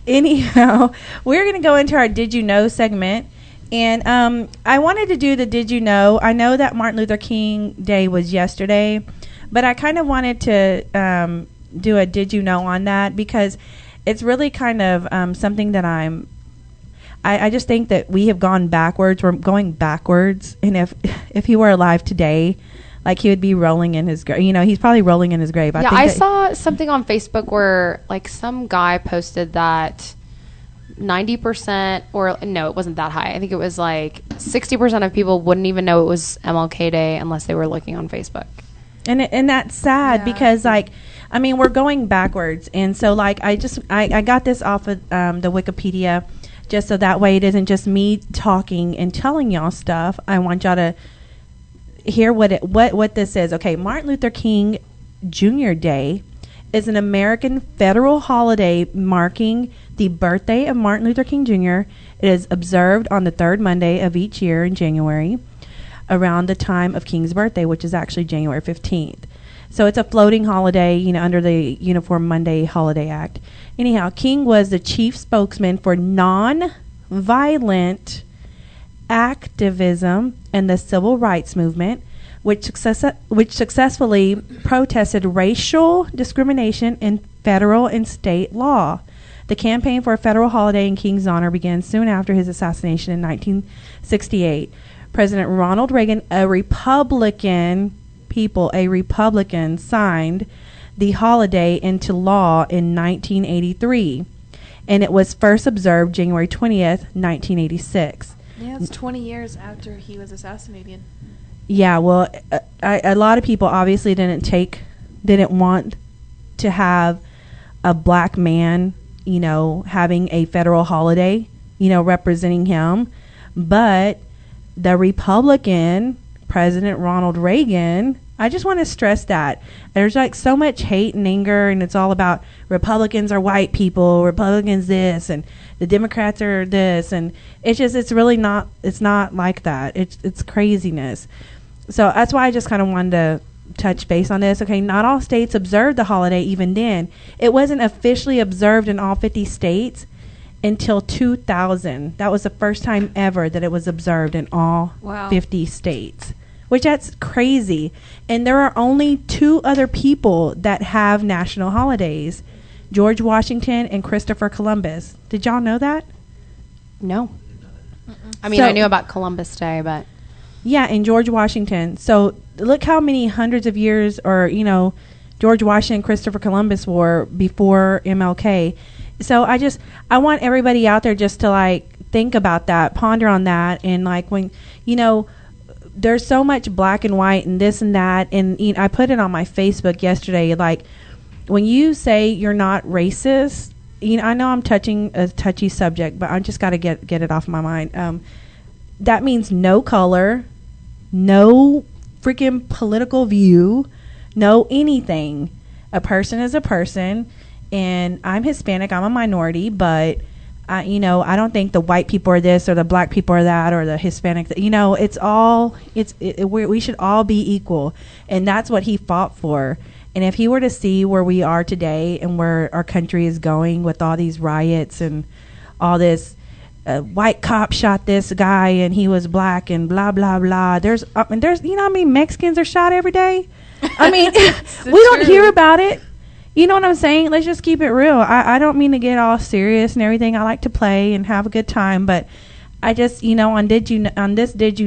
Anyhow, we're going to go into our Did You Know segment. And I wanted to do the Did You Know. I know that Martin Luther King Day was yesterday, but I kind of wanted to do a did you know on that, because it's really kind of something that I just think that we have gone backwards. We're going backwards. And if he were alive today, like, he would be rolling in his grave. You know, he's probably rolling in his grave. I saw something on Facebook where, like, some guy posted that 90%, or no, it wasn't that high. I think it was like 60% of people wouldn't even know it was MLK Day unless they were looking on Facebook. And that's sad, because, like, I mean, we're going backwards. And so, like, I got this off of the Wikipedia, just so that way it isn't just me talking and telling y'all stuff. I want y'all to hear what this is. Okay, Martin Luther King Jr. Day is an American federal holiday marking the birthday of Martin Luther King Jr. It is observed on the third Monday of each year in January, around the time of King's birthday, which is actually January 15th. So it's a floating holiday, you know, under the Uniform Monday Holiday Act. Anyhow, King was the chief spokesman for non-violent activism and the civil rights movement, which successfully protested racial discrimination in federal and state law. The campaign for a federal holiday in King's honor began soon after his assassination in 1968. President Ronald Reagan, a Republican, signed the holiday into law in 1983, and it was first observed January 20th, 1986. Yeah, it's 20 years after he was assassinated. Yeah, well, a lot of people obviously didn't want to have a black man, you know, having a federal holiday, you know, representing him. But the Republican, President Ronald Reagan, I just want to stress that there's like so much hate and anger, and it's all about Republicans are white people, Republicans this, and the Democrats are this, and it's really not, it's not like that. It's craziness. So that's why I just kind of wanted to touch base on this. Okay, not all states observed the holiday even then. It wasn't officially observed in all 50 states until 2000. That was the first time ever that it was observed in all 50 states, which that's crazy. And there are only two other people that have national holidays, George Washington and Christopher Columbus. Did y'all know that? No. I mean, I knew about Columbus Day, but... Yeah, and George Washington. So look how many hundreds of years, or, you know, George Washington and Christopher Columbus were before MLK. So I want everybody out there just to, like, think about that, ponder on that. And, like, when, you know, there's so much black and white and this and that. And, you know, I put it on my Facebook yesterday, like, when you say you're not racist, you know, I know I'm touching a touchy subject, but I just got to get it off my mind. That means no color, no freaking political view, no anything. A person is a person, and I'm Hispanic, I'm a minority, but you know, I don't think the white people are this or the black people are that or the Hispanic, you know, we should all be equal, and that's what he fought for. And if he were to see where we are today and where our country is going with all these riots and all this, white cop shot this guy and he was black and blah blah blah. There's you know how many Mexicans are shot every day? I mean, we don't hear about it. You know what I'm saying? Let's just keep it real. I don't mean to get all serious and everything. I like to play and have a good time, but I just, you know, on Did You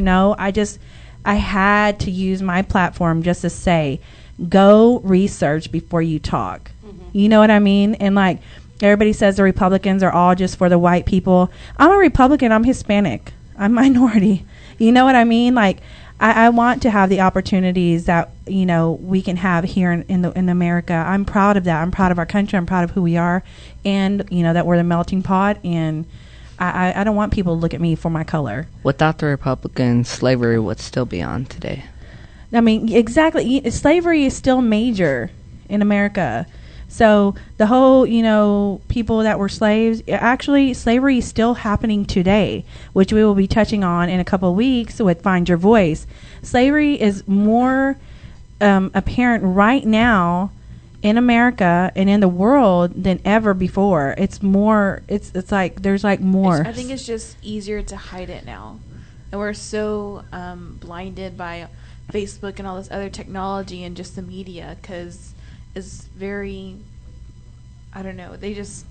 Know, I had to use my platform just to say, go research before you talk. Mm-hmm. You know what I mean? And, like, everybody says the Republicans are all just for the white people. I'm a Republican. I'm Hispanic. I'm minority. You know what I mean? Like, I want to have the opportunities that, you know, we can have here in America. I'm proud of that. I'm proud of our country. I'm proud of who we are, and, you know, that we're the melting pot. And I don't want people to look at me for my color. Without the Republicans, slavery would still be on today. I mean, exactly. Slavery is still major in America. So the whole, you know, people that were slaves, actually slavery is still happening today, which we will be touching on in a couple of weeks with Find Your Voice. Slavery is more apparent right now in America and in the world than ever before. It's more, it's like, there's like more. I think it's just easier to hide it now. And we're so blinded by Facebook and all this other technology and just the media, because is very, I don't know, it's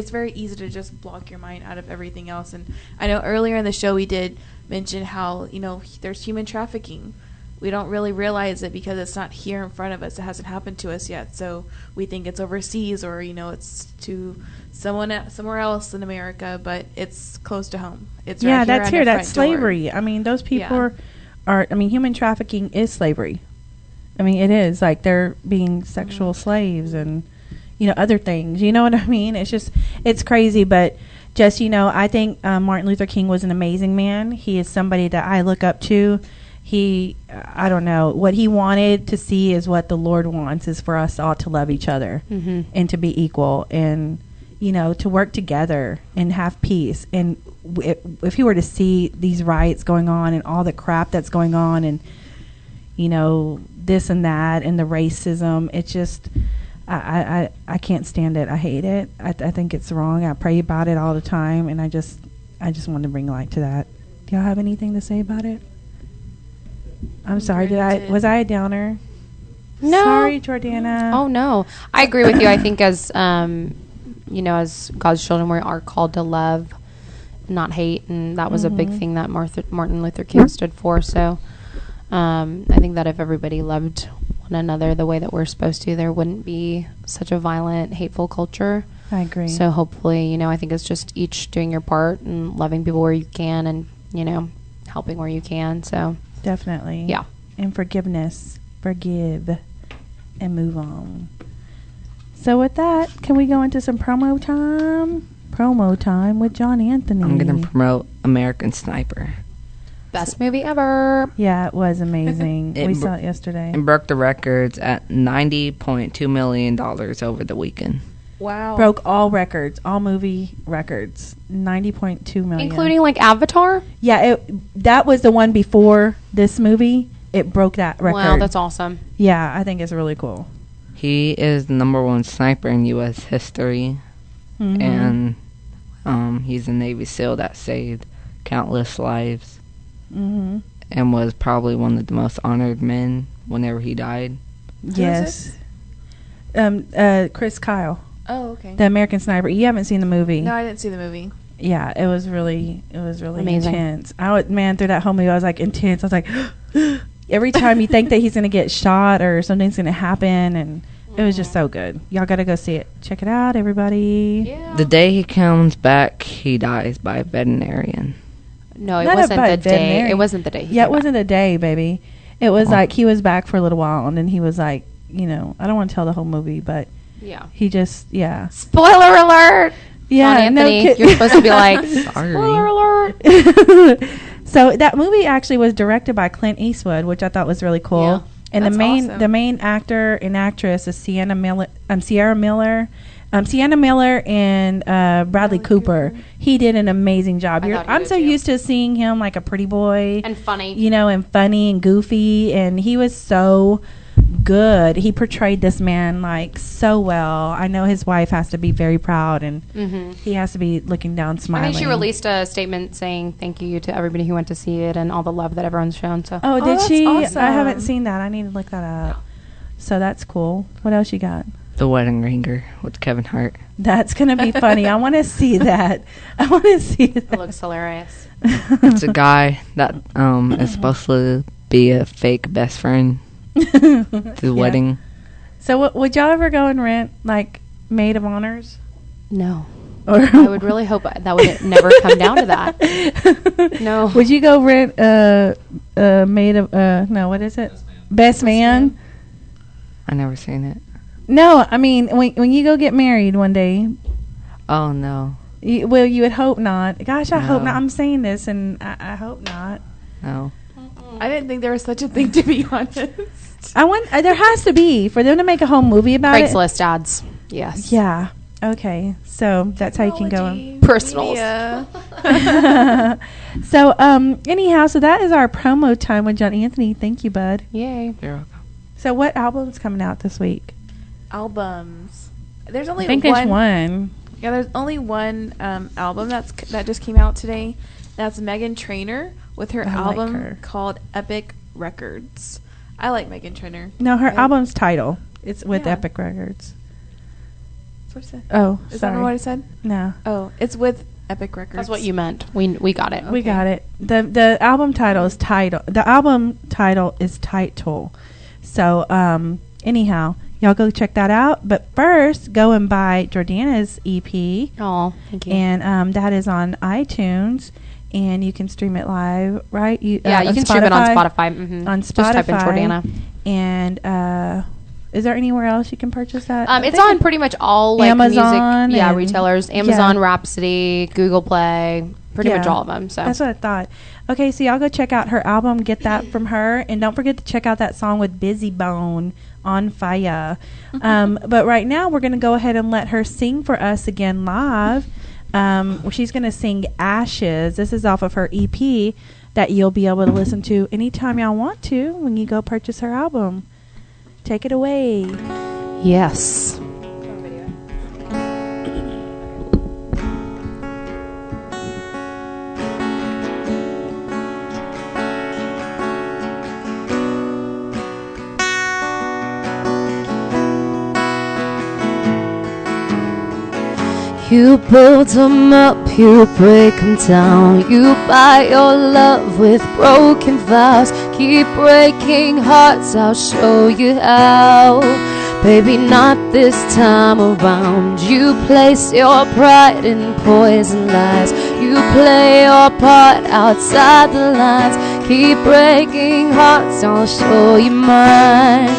very easy to just block your mind out of everything else. And I know earlier in the show we did mention how, there's human trafficking. We don't really realize it because it's not here in front of us. It hasn't happened to us yet. So we think it's overseas or, it's to somewhere else in America, but it's close to home. It's right that's here. That's slavery. I mean, those people are, human trafficking is slavery. I mean, it is. Like, they're being sexual slaves and, other things. You know what I mean? It's just, it's crazy. But just, I think Martin Luther King was an amazing man. He is somebody that I look up to. I don't know, what he wanted to see is what the Lord wants, is for us all to love each other and to be equal and, to work together and have peace. And if he were to see these riots going on and all the crap that's going on and, this and that and the racism, it's just, I can't stand it. I hate it. I think it's wrong. I pray about it all the time, and I just wanted to bring light to that. Do y'all have anything to say about it? I'm sorry. Was I a downer? No. Sorry, Jordana. Oh no, I agree with you. I think as as God's children, we are called to love, not hate, and that was a big thing that Martin Luther King stood for. So, I think that if everybody loved one another the way that we're supposed to, there wouldn't be such a violent, hateful culture. I agree. So hopefully, I think it's just each doing your part and loving people where you can, and helping where you can. So. Definitely. Yeah. And forgiveness. Forgive. And move on. So with that, can we go into some promo time? Promo time with John Anthony. I'm going to promote American Sniper. Best movie ever. Yeah, it was amazing. We saw it yesterday. It broke the records at $90.2 million over the weekend. Wow. Broke all records, all movie records. 90.2 million. Including like Avatar? Yeah, that was the one before this movie. It broke that record. Wow, that's awesome. Yeah, I think it's really cool. He is the #1 sniper in U.S. history. And he's a Navy SEAL that saved countless lives. And was probably one of the most honored men whenever he died. Yes. Chris Kyle. Oh, okay. The American Sniper. You haven't seen the movie? No, I didn't see the movie. Yeah, it was really amazing. intense. Through that whole movie, I was like intense. I was like, every time you think that he's gonna get shot or something's gonna happen, and it was just so good. Y'all gotta go see it. Check it out, everybody. Yeah. The day he comes back, he dies by a veterinarian. No, it Not wasn't about the day. veterinarian. It wasn't the day. Yeah, it wasn't the day, baby. It was like he was back for a little while, and then he was like, I don't want to tell the whole movie, but Yeah. he just, Spoiler alert! Yeah, John Anthony, you're supposed to be like, spoiler alert! So that movie actually was directed by Clint Eastwood, which I thought was really cool. Yeah. And That's awesome. the main actor and actress is Sierra Miller, and Bradley Cooper. He did an amazing job. I thought he I'm did so too. used to seeing him like a pretty boy, And funny. and funny and goofy, and he was so good. He portrayed this man like so well. I know his wife has to be very proud, and he has to be looking down smiling. I think she released a statement saying thank you to everybody who went to see it and all the love that everyone's shown. So Oh, did that's she? awesome. I haven't seen that. I need to look that up. So that's cool. What else you got? The Wedding Ringer with Kevin Hart. That's gonna be funny. I want to see that. I want to see that. it looks hilarious. It's a guy that is supposed to be a fake best friend to the wedding. So would y'all ever go and rent like maid of honors? No. Or I would really hope that would never come down to that. No. Would you go rent maid of no? What is it? Best man. I never seen it. No, I mean when you go get married one day. Oh no. You would hope not. Gosh, I hope No. not. I'm saying this, and I hope not. No. I didn't think there was such a thing, to be honest. There has to be for them to make a whole movie about it. Craigslist ads. Yes. Yeah. Okay. So that's how you can go. Personals. Media. So anyhow, so that is our promo time with John Anthony. Thank you, bud. Yay. You're welcome. So what album's coming out this week? Albums. There's only I think one. there's one. Yeah, there's only one album that just came out today. That's Meghan Trainor with her I like album her. called Epic Records. I like Meghan Trainor. No, her Yeah. album's title It's with Yeah. Epic Records. That's what I said. Oh, Is sorry. that what I said? No. Oh, it's with Epic Records. That's what you meant. We got it. We Okay. got it. The album title is Title. The album title is Title. So anyhow, y'all go check that out. But first, go and buy Jordana's EP, Oh, thank you. and that is on iTunes, and you can stream it live, right? You can stream it on Spotify. Mm-hmm. On Spotify. Just type in Jordana. And is there anywhere else you can purchase that? I It's think on pretty much all like Amazon music, and- retailers. Amazon, Rhapsody, Google Play, pretty much all of them. So that's what I thought. Okay, so y'all go check out her album, get that from her, and don't forget to check out that song with Busy Bone, On Fire. But right now, we're going to go ahead and let her sing for us again live. She's going to sing Ashes. This is off of her EP that you'll be able to listen to anytime y'all want to when you go purchase her album. Take it away. yes. You build them up, you break them down. You buy your love with broken vows. Keep breaking hearts, I'll show you how. Baby, not this time around. You place your pride in poison lies. You play your part outside the lines. Keep breaking hearts, I'll show you mine.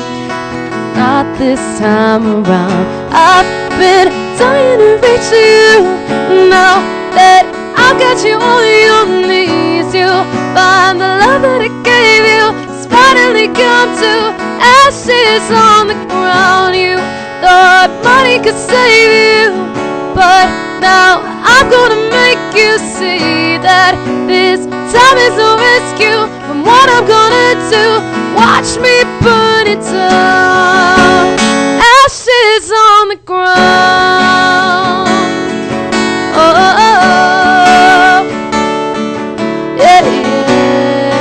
Not this time around. I've been dying to reach you. Now that I've got you on your knees, you find the love that I gave you. It's finally come to ashes on the ground. You thought money could save you, but now I'm gonna make you see that this time is no rescue from what I'm gonna do. Watch me burn it down. Ashes on the ground. Oh, oh, oh. Yeah, yeah.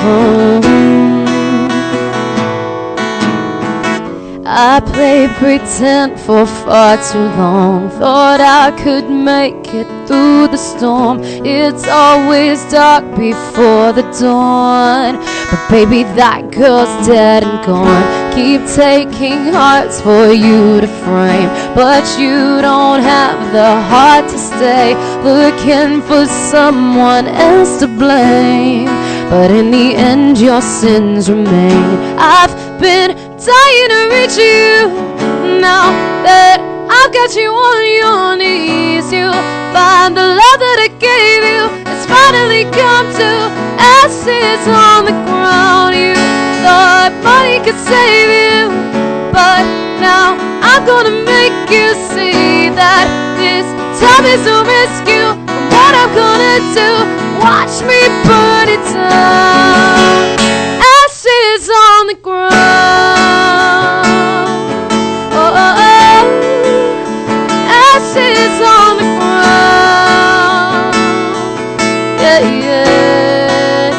Oh. I played pretend for far too long. Thought I could make it through the storm. It's always dark before the dawn. But baby, that girl's dead and gone. Keep taking hearts for you to frame, but you don't have the heart to stay, looking for someone else to blame. But in the end, your sins remain. I've been dying to reach you. Now that I've got you on your knees, you find the love that I gave you. It's finally come to ashes on the ground. You thought money could save you, but now I'm gonna make you see that this time is no rescue from what I'm gonna do. Watch me burn it down. Ashes on the ground. Oh, oh, oh. Ashes on the ground. Yeah, yeah.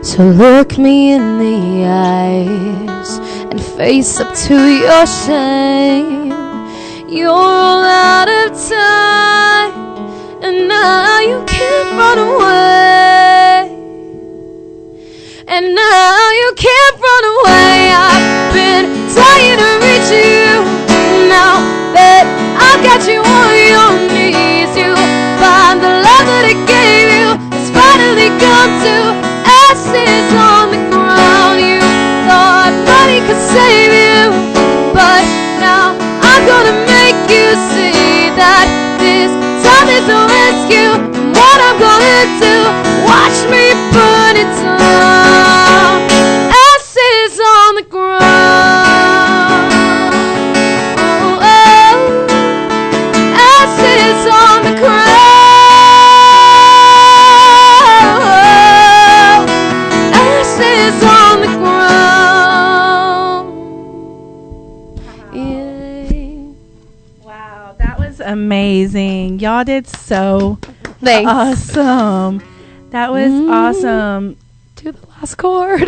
So look me in the eyes and face up to your shame. You're all out of time, and now you can't run away. And now you can't run away. I've been trying to reach you. Now that I've got you on your knees, you find the love that I gave you. It's finally come to ashes on the ground. You thought money could save you, but now I'm gonna make you see that this time is no rescue from what I'm gonna do. Watch me burn it down. Ashes on the ground. Oh, oh. Ashes on the ground. Ashes on the ground. Yeah. Wow, that was amazing. Y'all did so Thanks. awesome. That was awesome. to the last chord.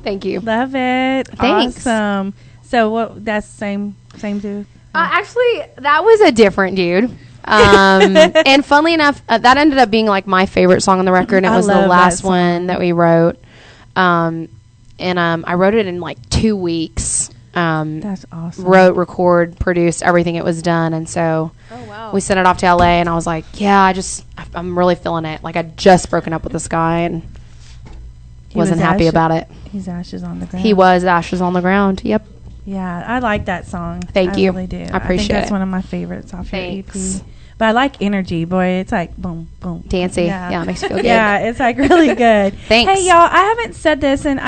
Thank you. Love it. Thanks. Awesome. So what? That's same dude. Actually, that was a different dude. And funnily enough, that ended up being like my favorite song on the record. And it was the last one that we wrote. I wrote it in like 2 weeks. That's awesome. Wrote, record, produced, everything. It was done. And so we sent it off to LA, and I was like, yeah, I'm really feeling it. Like, I'd just broken up with this guy and wasn't happy about it. He's Ashes on the Ground. He was Ashes on the Ground. Yep. Yeah, I like that song. Thank you. I really do. I appreciate think that's it. one of my favorites off your Thanks. EP. But I like Energy, boy. It's like boom, boom. Dancey. Yeah, it makes you feel good. Yeah, it's like really good. Thanks. Hey, y'all, I haven't said this, and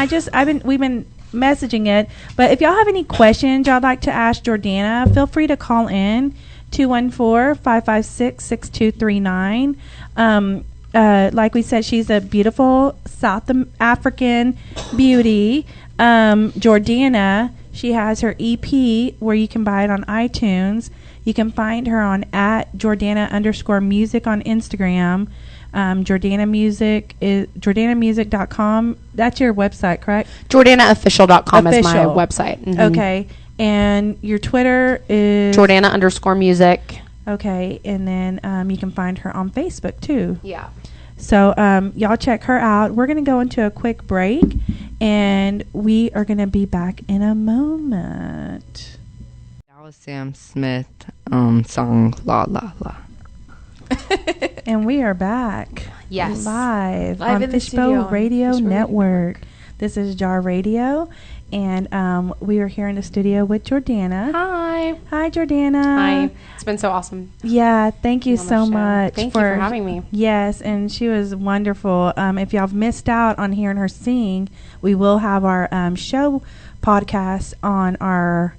we've been messaging it. But if y'all have any questions y'all like to ask Jordana, feel free to call in 214-556-6239. Like we said, she's a beautiful South African beauty. Jordana, she has her EP where you can buy it on iTunes. You can find her on @Jordana_music on Instagram. Jordana Music is JordanaMusic.com. That's your website, correct? JordanaOfficial.com is my website. Mm-hmm. Okay. And your Twitter is Jordana_music. Okay. And then you can find her on Facebook too. Yeah. So y'all check her out. We're going to go into a quick break, and we are going to be back in a moment. That was Sam Smith song La La La. And we are back. Yes. Live Live on in the studio Fishbowl on Radio Fishbowl Network. This is Jar Radio, and we are here in the studio with Jordana. Hi. Hi, Jordana. Hi. It's been so awesome. Yeah, thank you on the so show. much. Thank you for having me. Yes, and she was wonderful. If y'all have missed out on hearing her sing, we will have our show podcast on our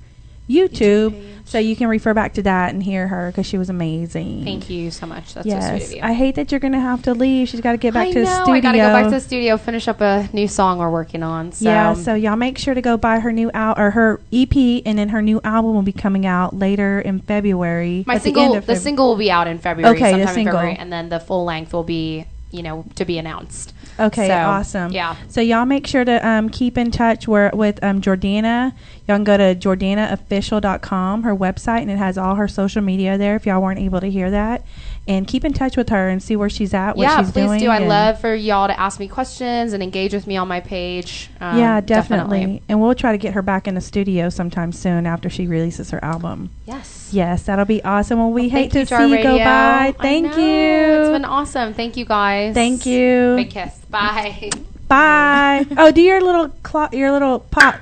YouTube so you can refer back to that and hear her because she was amazing. Thank you so much. That's so sweet of you. I hate that you're going to have to leave. She's got to get back to the studio. I got to go back to the studio, finish up a new song we're working on. So. Yeah, so y'all make sure to go buy her new her EP, and then her new album will be coming out later in February. The single will be out in February, sometime in February, and then the full length will be, to be announced. Okay, so, awesome. Yeah. So y'all make sure to keep in touch with Jordana. Y'all can go to JordanaOfficial.com, her website, and it has all her social media there if y'all weren't able to hear that. And keep in touch with her and see where she's at, what she's doing. Yeah, please do. I'd love for y'all to ask me questions and engage with me on my page. Yeah, definitely. And we'll try to get her back in the studio sometime soon after she releases her album. Yes. Yes, that'll be awesome. Well, we hate to see you Radio. go by. Thank you. It's been awesome. Thank you, guys. Thank you. Big kiss. Bye. Bye. Oh, do your little pop.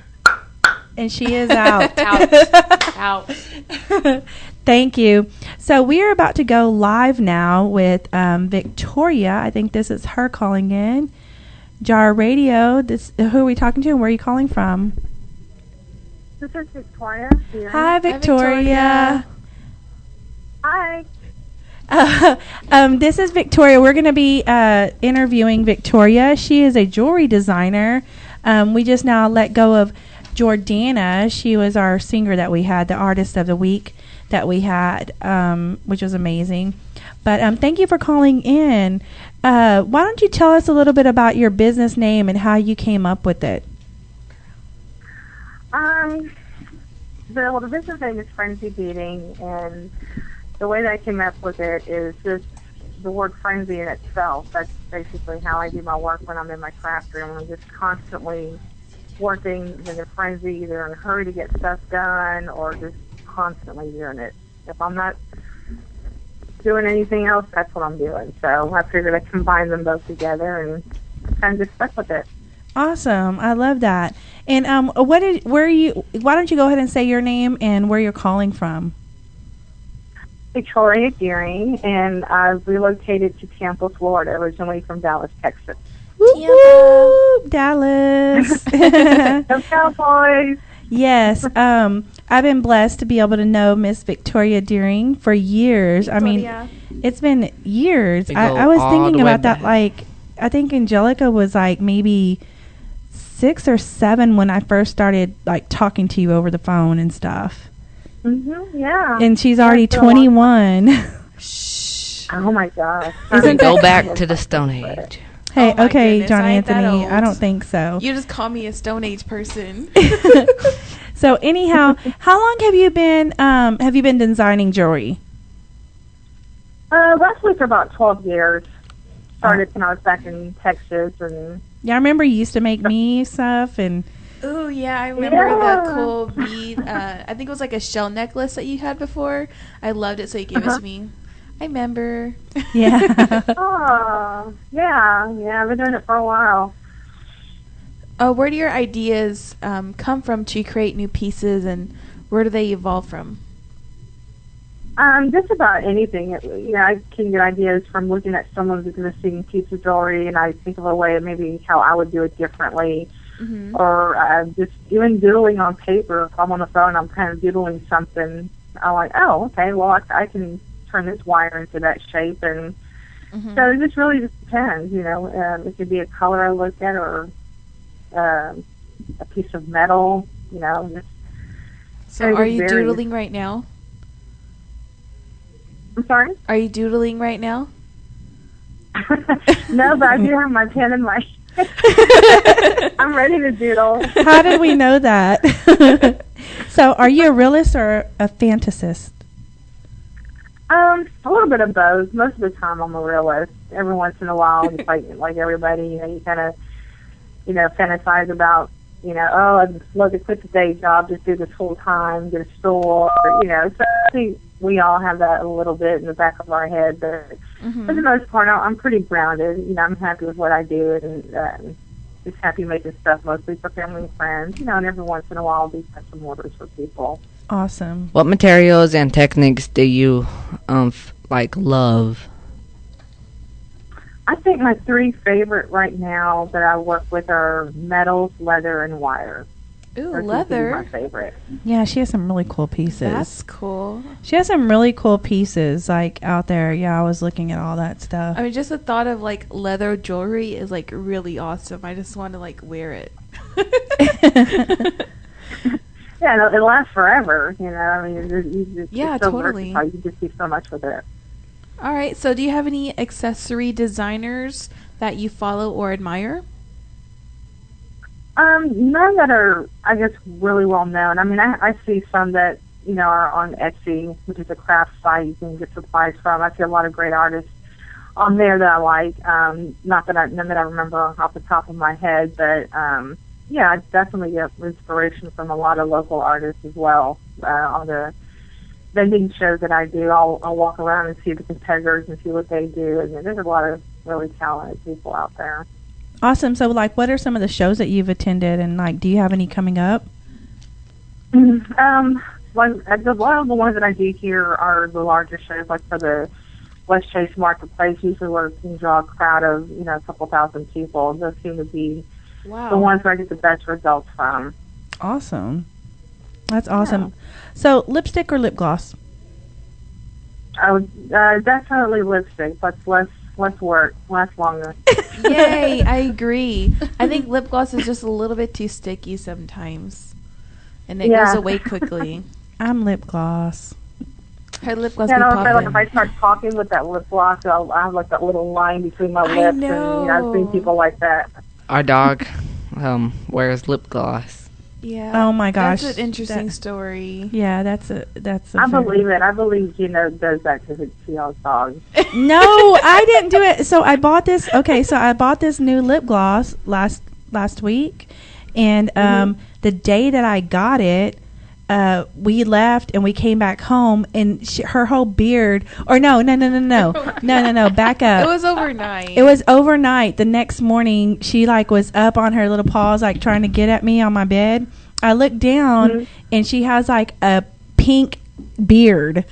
And she is out. Out. Thank you. So we are about to go live now with Victoria. I think this is her calling in. Jar Radio. Who are we talking to and where are you calling from? This is Victoria. Here. Hi, Victoria. Hi. This is Victoria. We're going to be interviewing Victoria. She is a jewelry designer. We just now let go of Jordana. She was our singer that we had, the artist of the week that we had, which was amazing. But thank you for calling in. Why don't you tell us a little bit about your business name and how you came up with it? The business name is Frenzy Beading, and the way that I came up with it is just the word frenzy in itself. That's basically how I do my work when I'm in my craft room. I'm just constantly working in a frenzy, either in a hurry to get stuff done or just constantly doing it. If I'm not doing anything else, that's what I'm doing. So I figured I'd combine them both together and kind of just stuck with it. Awesome. I love that. And why don't you go ahead and say your name and where you're calling from? Victoria Deering, and I've relocated to Tampa, Florida, originally from Dallas, Texas. Woo, Dallas. Go Cowboys. Yes. I've been blessed to be able to know Miss Victoria Deering for years. Victoria. I mean, it's been years. We I go was all thinking the way about that, back. like, I think Angelica was like maybe 6 or 7 when I first started like talking to you over the phone and stuff. Yeah. And she's already 21. Oh my gosh. We go back to the Stone Age. Hey, Oh my okay, goodness, John I ain't that Anthony, old. I don't think so. You just call me a Stone Age person. So anyhow, how long have you been designing jewelry? Roughly for about 12 years. Started when I was back in Texas, and Yeah, I remember you used to make me stuff, and Oh yeah, I remember the cool bead. I think it was like a shell necklace that you had before. I loved it, so you gave it to me. I remember. yeah. oh, yeah, I've been doing it for a while. Where do your ideas come from to create new pieces, and where do they evolve from? Just about anything. I can get ideas from looking at someone's existing piece of jewelry, and I think of a way maybe how I would do it differently. Mm-hmm. Or just even doodling on paper. If I'm on the phone, I'm kind of doodling something. I'm like, oh, okay, well, I can turn this wire into that shape. And so it just really just depends, it could be a color I look at or a piece of metal, So are you doodling right now? I'm sorry? Are you doodling right now? No, but I do have my pen in my I'm ready to doodle. How did we know that? So are you a realist or a fantasist? A little bit of both. Most of the time I'm a realist. Every once in a while, just like everybody, you kind of, fantasize about, I'd love to quit the day job, just do this full time, get a store, So I think we all have that a little bit in the back of our head, but for the most part, I'm pretty grounded. I'm happy with what I do, and just happy making stuff mostly for family and friends. And every once in a while, I'll do custom orders for people. Awesome. What materials and techniques do you love? I think my three favorite right now that I work with are metals, leather, and wire. Ooh, Those leather. would be my favorite. Yeah, she has some really cool pieces. That's cool. She has some really cool pieces out there. Yeah, I was looking at all that stuff. I mean, just the thought of leather jewelry is really awesome. I just want to wear it. Yeah, it lasts forever. I mean, it's so totally. versatile. You can just do so much with it. All right. So, do you have any accessory designers that you follow or admire? None that are, I guess, really well known. I mean, I see some that, are on Etsy, which is a craft site you can get supplies from. I see a lot of great artists on there that I like. None that I remember off the top of my head, but, yeah, I definitely get inspiration from a lot of local artists as well. On the vending shows that I do, I'll walk around and see the competitors and see what they do, and there's a lot of really talented people out there. Awesome. So, what are some of the shows that you've attended, and do you have any coming up? A lot of the ones that I do here are the larger shows, like for the West Chase Marketplace, usually where you can draw a crowd of, a couple thousand people. Those seem to be the ones where I get the best results from. Awesome. That's awesome. Yeah. So, lipstick or lip gloss? I would definitely lipstick, but less work, lasts longer. Yay, I agree. I think lip gloss is just a little bit too sticky sometimes, and it goes away quickly. I'm lip gloss. Her lip gloss Yeah, be popping. if I start talking with that lip gloss, I'll have that little line between my lips, and I've seen people like that. Our dog wears lip gloss. Yeah. Oh my gosh, that's an interesting story. Yeah, that's a. I believe it. I believe does that because it's Seal's dog. No, I didn't do it. So I bought this. Okay, so I bought this new lip gloss last week, and the day that I got it, we left and we came back home, and her whole beard. Or no, back up. It was overnight. It was overnight. The next morning, she was up on her little paws, trying to get at me on my bed. I looked down, and she has a pink beard.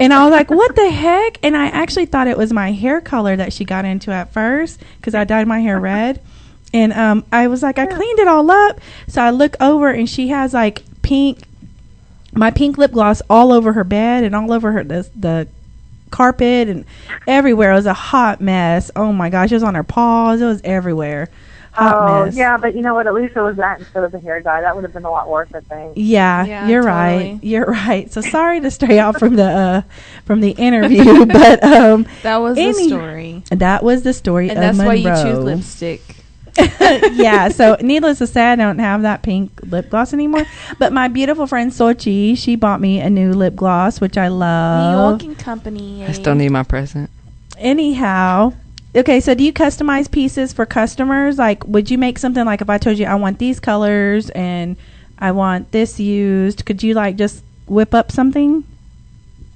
And I was like, what the heck? And I actually thought it was my hair color that she got into at first, because I dyed my hair red. And I was like, I cleaned it all up. So I look over, and she has my pink lip gloss all over her bed and all over the carpet and everywhere. It was a hot mess. Oh my gosh, it was on her paws. It was everywhere. hot mess. Yeah, but you know what? At least it was that instead of the hair dye. That would have been a lot worse, I think. Yeah, you're totally. right. You're right. So sorry to stray out from the interview, but that was the story. That was the story and of that's Monroe. why you choose lipstick. Yeah, so needless to say, I don't have that pink lip gloss anymore. But my beautiful friend Sochi, she bought me a new lip gloss, which I love. New York and Company. I still need my present. Anyhow, okay, so do you customize pieces for customers? Like, would you make something like if I told you I want these colors and I want this used, could you like just whip up something?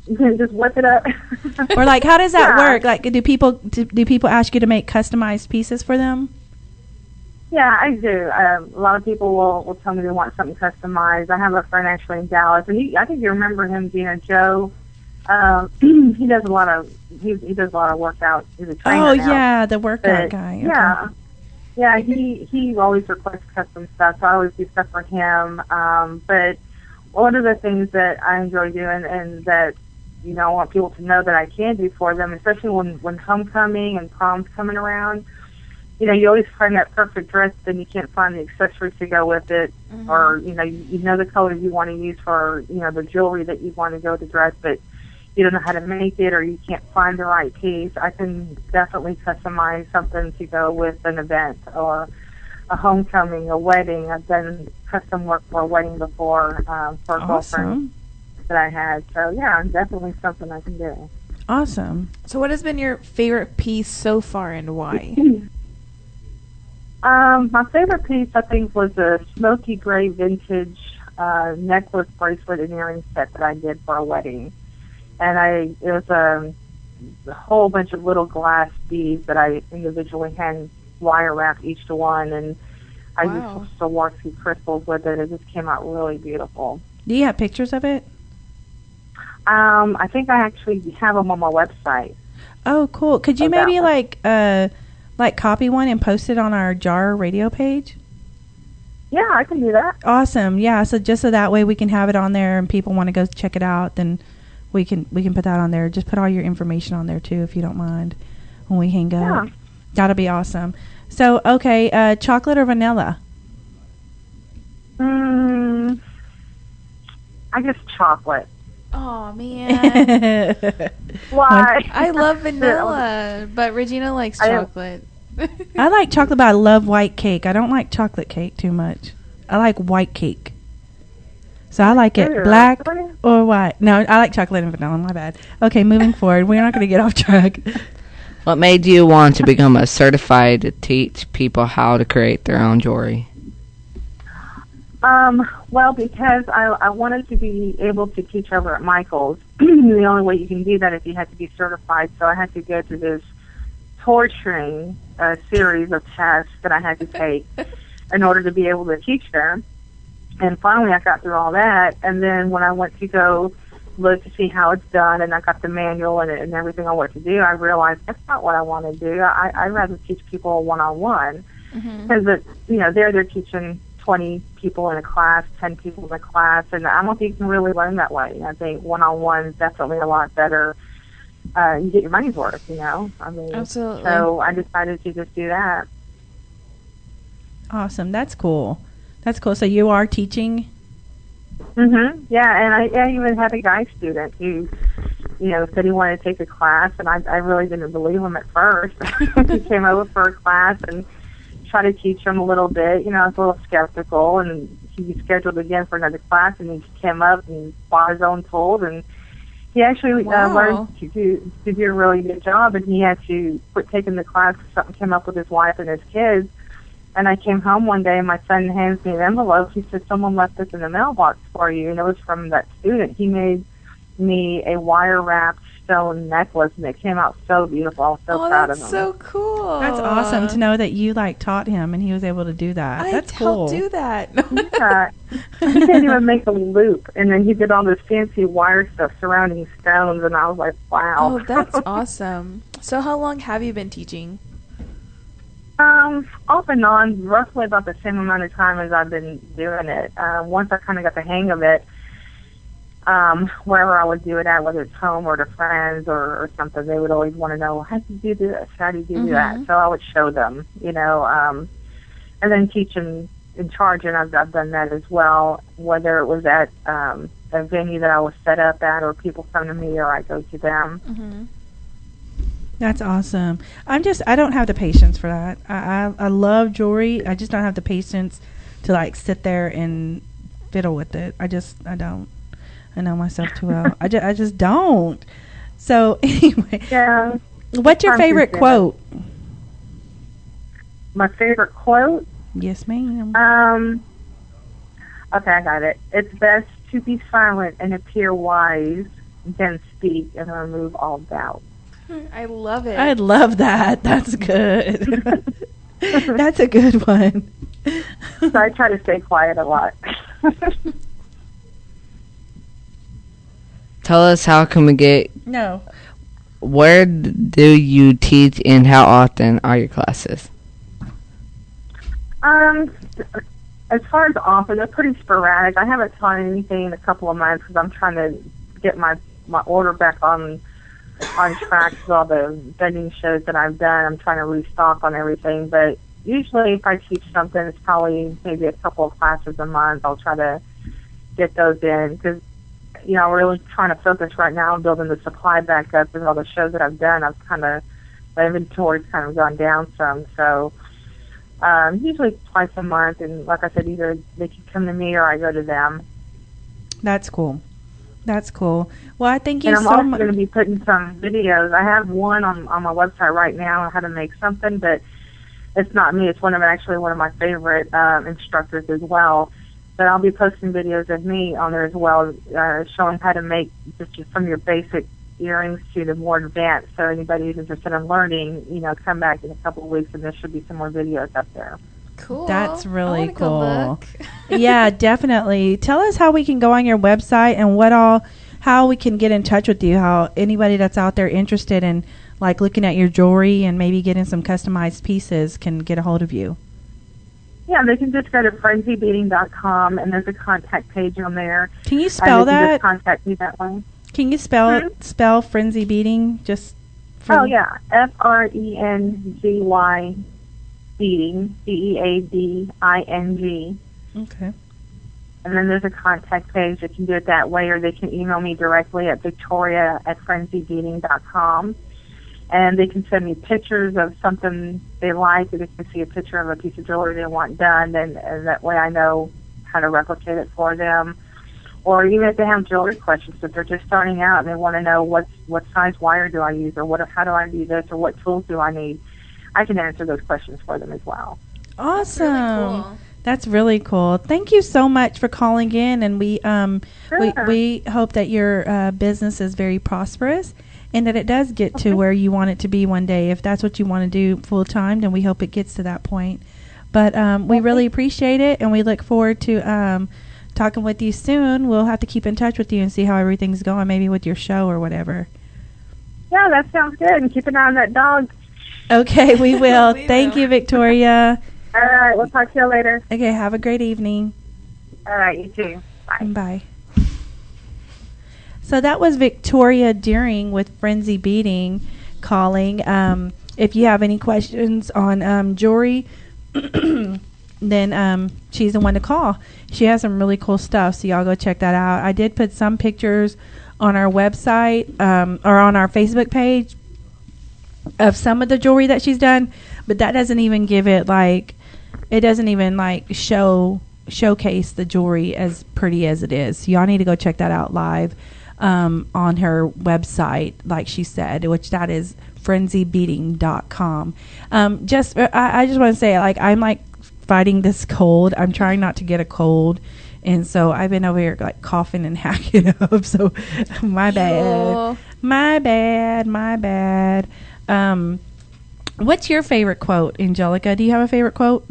You can just whip it up. Or like, how does that Yeah. work? Like, do people ask you to make customized pieces for them? Yeah, I do. A lot of people will tell me they want something customized. I have a friend actually in Dallas, and I think you remember him, Gina Joe. He does a lot of workouts. He's a trainer Oh now. yeah, the workout But, guy. Okay. Yeah. He always requests custom stuff, so I always do stuff for him. But one of the things that I enjoy doing, and that I want people to know that I can do for them, especially when homecoming and prom's coming around. You always find that perfect dress, then you can't find the accessories to go with it, or you know the colors you want to use for the jewelry that you want to go with the dress, but you don't know how to make it, or you can't find the right piece. I can definitely customize something to go with an event or a homecoming, a wedding. I've done custom work for a wedding before for a girlfriend that I had. So yeah, definitely something I can do. Awesome. So what has been your favorite piece so far and why? My favorite piece, I think, was a smoky gray vintage necklace, bracelet, and earring set that I did for a wedding. And it was a whole bunch of little glass beads that I individually hand wire wrapped each to one, and I used Swarovski crystals with it. It just came out really beautiful. Do you have pictures of it? I think I actually have them on my website. Oh, cool. Could you maybe like copy one and post it on our Jar radio page? Yeah, I can do that. Awesome. Yeah, so just so that way we can have it on there and people want to go check it out, then we can put that on there. Just put all your information on there too, if you don't mind, when we hang up. Yeah. That'll be awesome. So, okay, chocolate or vanilla? I guess chocolate. Oh man. Why? I love vanilla, but Regina likes chocolate. I like chocolate, but I love white cake. I don't like chocolate cake too much. I like white cake. So I like it black or white. No, I like chocolate and vanilla. My bad. Okay, moving forward. We're not going to get off track. What made you want to become a certified to teach people how to create their own jewelry? Well, because I wanted to be able to teach over at Michael's. The only way you can do that is you have to be certified. So I had to go through this torturing series of tests that I had to take in order to be able to teach there. And finally I got through all that. And then when I went to go look to see how it's done, and I got the manual and everything on what to do, I realized that's not what I want to do. I'd rather teach people one-on-one. Because, they're teaching 20 people in a class, 10 people in a class, and I don't think you can really learn that way. I think one-on-one is definitely a lot better. You get your money's worth, Absolutely. So I decided to just do that. Awesome. That's cool. That's cool. So you are teaching? Yeah, and I even had a guy student who, said he wanted to take a class, and I really didn't believe him at first. He came over for a class and try to teach him a little bit. I was a little skeptical, and he scheduled again for another class, and he came up and bought his own tools, and he actually learned to do a really good job, and he had to quit taking the class because something came up with his wife and his kids. And I came home one day, and my son hands me an envelope. He said, "Someone left this in the mailbox for you," and it was from that student. He made me a wire-wrapped stone necklace, and it came out so beautiful. I was so proud of him. That's so cool. That's awesome to know that you taught him and he was able to do that. That's cool. I helped do that. Yeah. He didn't even make a loop, and then he did all this fancy wire stuff surrounding stones, and I was like, wow. Oh, that's awesome. So how long have you been teaching? Off and on, roughly about the same amount of time as I've been doing it. Once I kind of got the hang of it, wherever I would do it at, whether it's home or to friends or something, they would always want to know, how do you do this? How do you do that? So I would show them, and then teaching in charge, and I've done that as well, whether it was at a venue that I was set up at, or people come to me, or I go to them. Mm-hmm. That's awesome. I don't have the patience for that. I love jewelry. I just don't have the patience to like sit there and fiddle with it. I don't. I know myself too well. I just don't. So anyway, yeah. What's your favorite quote? My favorite quote? Yes, ma'am. Okay, I got it. It's best to be silent and appear wise than speak and remove all doubt. I love it. I love that. That's good. That's a good one. So I try to stay quiet a lot. Tell us, how can we get... No. Where do you teach and how often are your classes? As far as often, they're pretty sporadic. I haven't taught anything in a couple of months because I'm trying to get my order back on track with all the vending shows that I've done. I'm trying to restock on everything. But usually if I teach something, it's probably maybe a couple of classes a month. I'll try to get those in because, I'm really trying to focus right now on building the supply back up. And all the shows that I've done, my inventory's kind of gone down some. So usually twice a month. And like I said, either they can come to me or I go to them. That's cool. That's cool. Well, I thank you so much. And I'm also going to be putting some videos. I have one on my website right now on how to make something, but it's not me. It's one of my favorite instructors as well. But I'll be posting videos of me on there as well, showing how to make just from your basic earrings to the more advanced. So anybody who's interested in learning, come back in a couple of weeks, and there should be some more videos up there. Cool. That's really cool. Go Yeah, definitely. Tell us how we can go on your website and how we can get in touch with you. How anybody that's out there interested in like looking at your jewelry and maybe getting some customized pieces can get a hold of you. Yeah, they can just go to frenzybeading.com, and there's a contact page on there. Can you spell that? Can just contact me that way. Can you spell Frenzy Beading? Just yeah, FRENZY Beading, BEADING. Okay. And then there's a contact page. They can do it that way, or they can email me directly at victoria@frenzybeading.com. And they can send me pictures of something they like, or they can see a picture of a piece of jewelry they want done, and that way I know how to replicate it for them. Or even if they have jewelry questions, if they're just starting out and they want to know what size wire do I use, or how do I do this, or what tools do I need, I can answer those questions for them as well. Awesome. That's really cool. Thank you so much for calling in, and we hope that your business is very prosperous and that it does get to where you want it to be one day. If that's what you want to do full time, then we hope it gets to that point. But we really appreciate it, and we look forward to talking with you soon. We'll have to keep in touch with you and see how everything's going, maybe with your show or whatever. Yeah, that sounds good. And keep an eye on that dog. Okay, we will. Thank you, Victoria. All right, we'll talk to you later. Okay, have a great evening. All right, you too. Bye. Bye. So that was Victoria Deering with Frenzy Beading calling. If you have any questions on jewelry, then she's the one to call. She has some really cool stuff, so y'all go check that out. I did put some pictures on our website or on our Facebook page of some of the jewelry that she's done, but that doesn't even give it showcase the jewelry as pretty as it is. So y'all need to go check that out live on her website, like she said, which that is frenzybeading.com. I just want to say, like, I'm like fighting this cold. I'm trying not to get a cold, and so I've been over here like coughing and hacking up. So my bad. What's your favorite quote, Angelica? Do you have a favorite quote?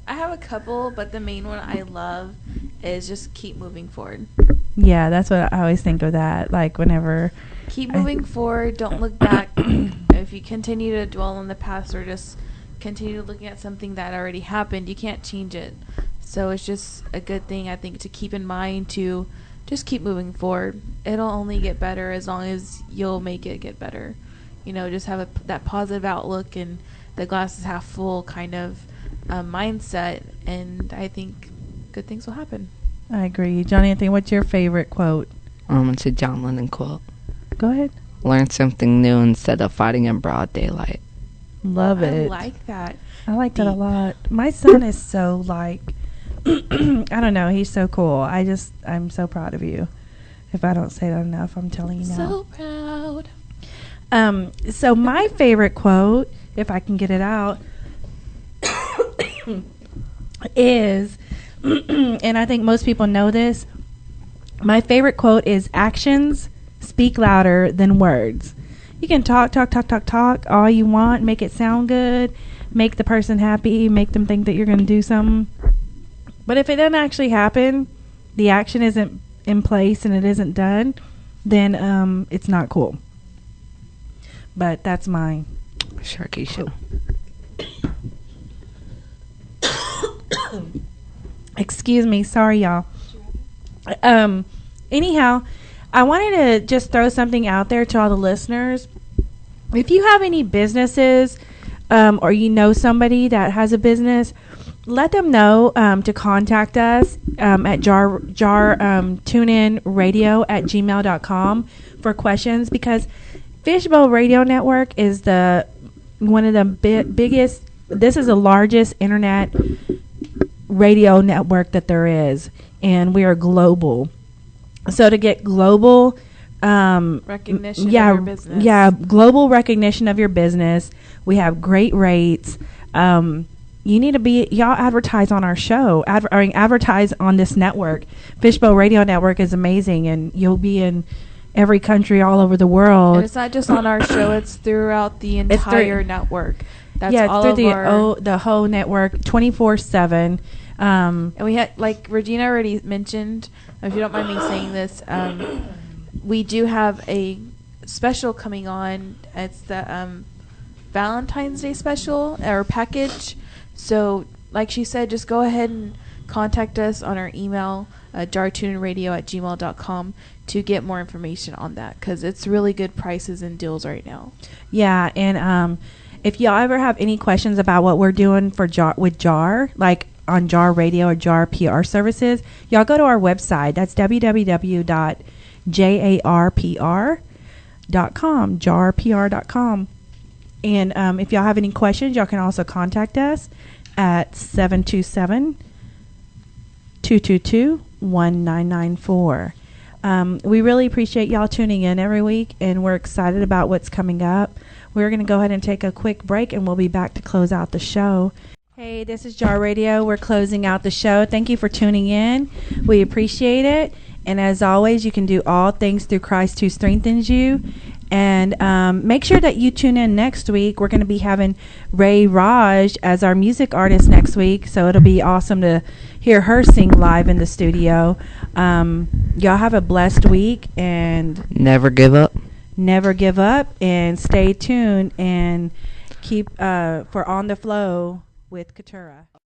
I have a couple, but the main one I love is just keep moving forward. Yeah, that's what I always think of that. Like whenever keep moving forward, don't look back. If you continue to dwell on the past or just continue looking at something that already happened, you can't change it. So it's just a good thing, I think, to keep in mind to just keep moving forward. It'll only get better as long as you'll make it get better. just have that positive outlook and the glass is half full kind of mindset, and I think good things will happen. I agree. Johnny Anthony, what's your favorite quote? It's a John Lennon quote. Go ahead. Learn something new instead of fighting in broad daylight. Love it. I like that. I like that a lot. My son is so I don't know, he's so cool. I'm so proud of you. If I don't say that enough, I'm telling you now. So proud. So my favorite quote, if I can get it out, is, and I think most people know this, my favorite quote is, actions speak louder than words. You can talk all you want, make it sound good, make the person happy, make them think that you're going to do something. But if it doesn't actually happen, the action isn't in place and it isn't done, then it's not cool. But that's my Sharky show. Excuse me, sorry y'all. Anyhow, I wanted to just throw something out there to all the listeners. If you have any businesses, or you know somebody that has a business, let them know to contact us at tuneinradio@gmail.com for questions, because Fishbowl Radio Network is one of the biggest. This is the largest internet radio network that there is, and we are global. So to get global recognition of your business. Yeah, global recognition of your business. We have great rates. You need to y'all advertise on our show. Advertise on this network. Fishbowl Radio Network is amazing, and you'll be in every country all over the world. And it's not just on our show; it's throughout the entire network. That's it's all through the whole network, 24/7. And we had, like Regina already mentioned, if you don't mind me saying this, we do have a special coming on. It's the Valentine's Day special or package. So, like she said, just go ahead and contact us on our email, jartuneradio@gmail.com, to get more information on that, because it's really good prices and deals right now. Yeah, and if y'all ever have any questions about what we're doing with JAR, like on JAR Radio or JAR PR services, y'all go to our website. That's www.jarpr.com, jarpr.com. And if y'all have any questions, y'all can also contact us at 727-222-1994. We really appreciate y'all tuning in every week, and we're excited about what's coming up. We're going to go ahead and take a quick break, and we'll be back to close out the show. Hey, this is JAR Radio. We're closing out the show. Thank you for tuning in. We appreciate it. And as always, you can do all things through Christ who strengthens you. And make sure that you tune in next week. We're going to be having Ray Raj as our music artist next week, so it'll be awesome to hear her sing live in the studio. Y'all have a blessed week, and never give up. Never give up, and stay tuned, and keep for On the Flow with Katura.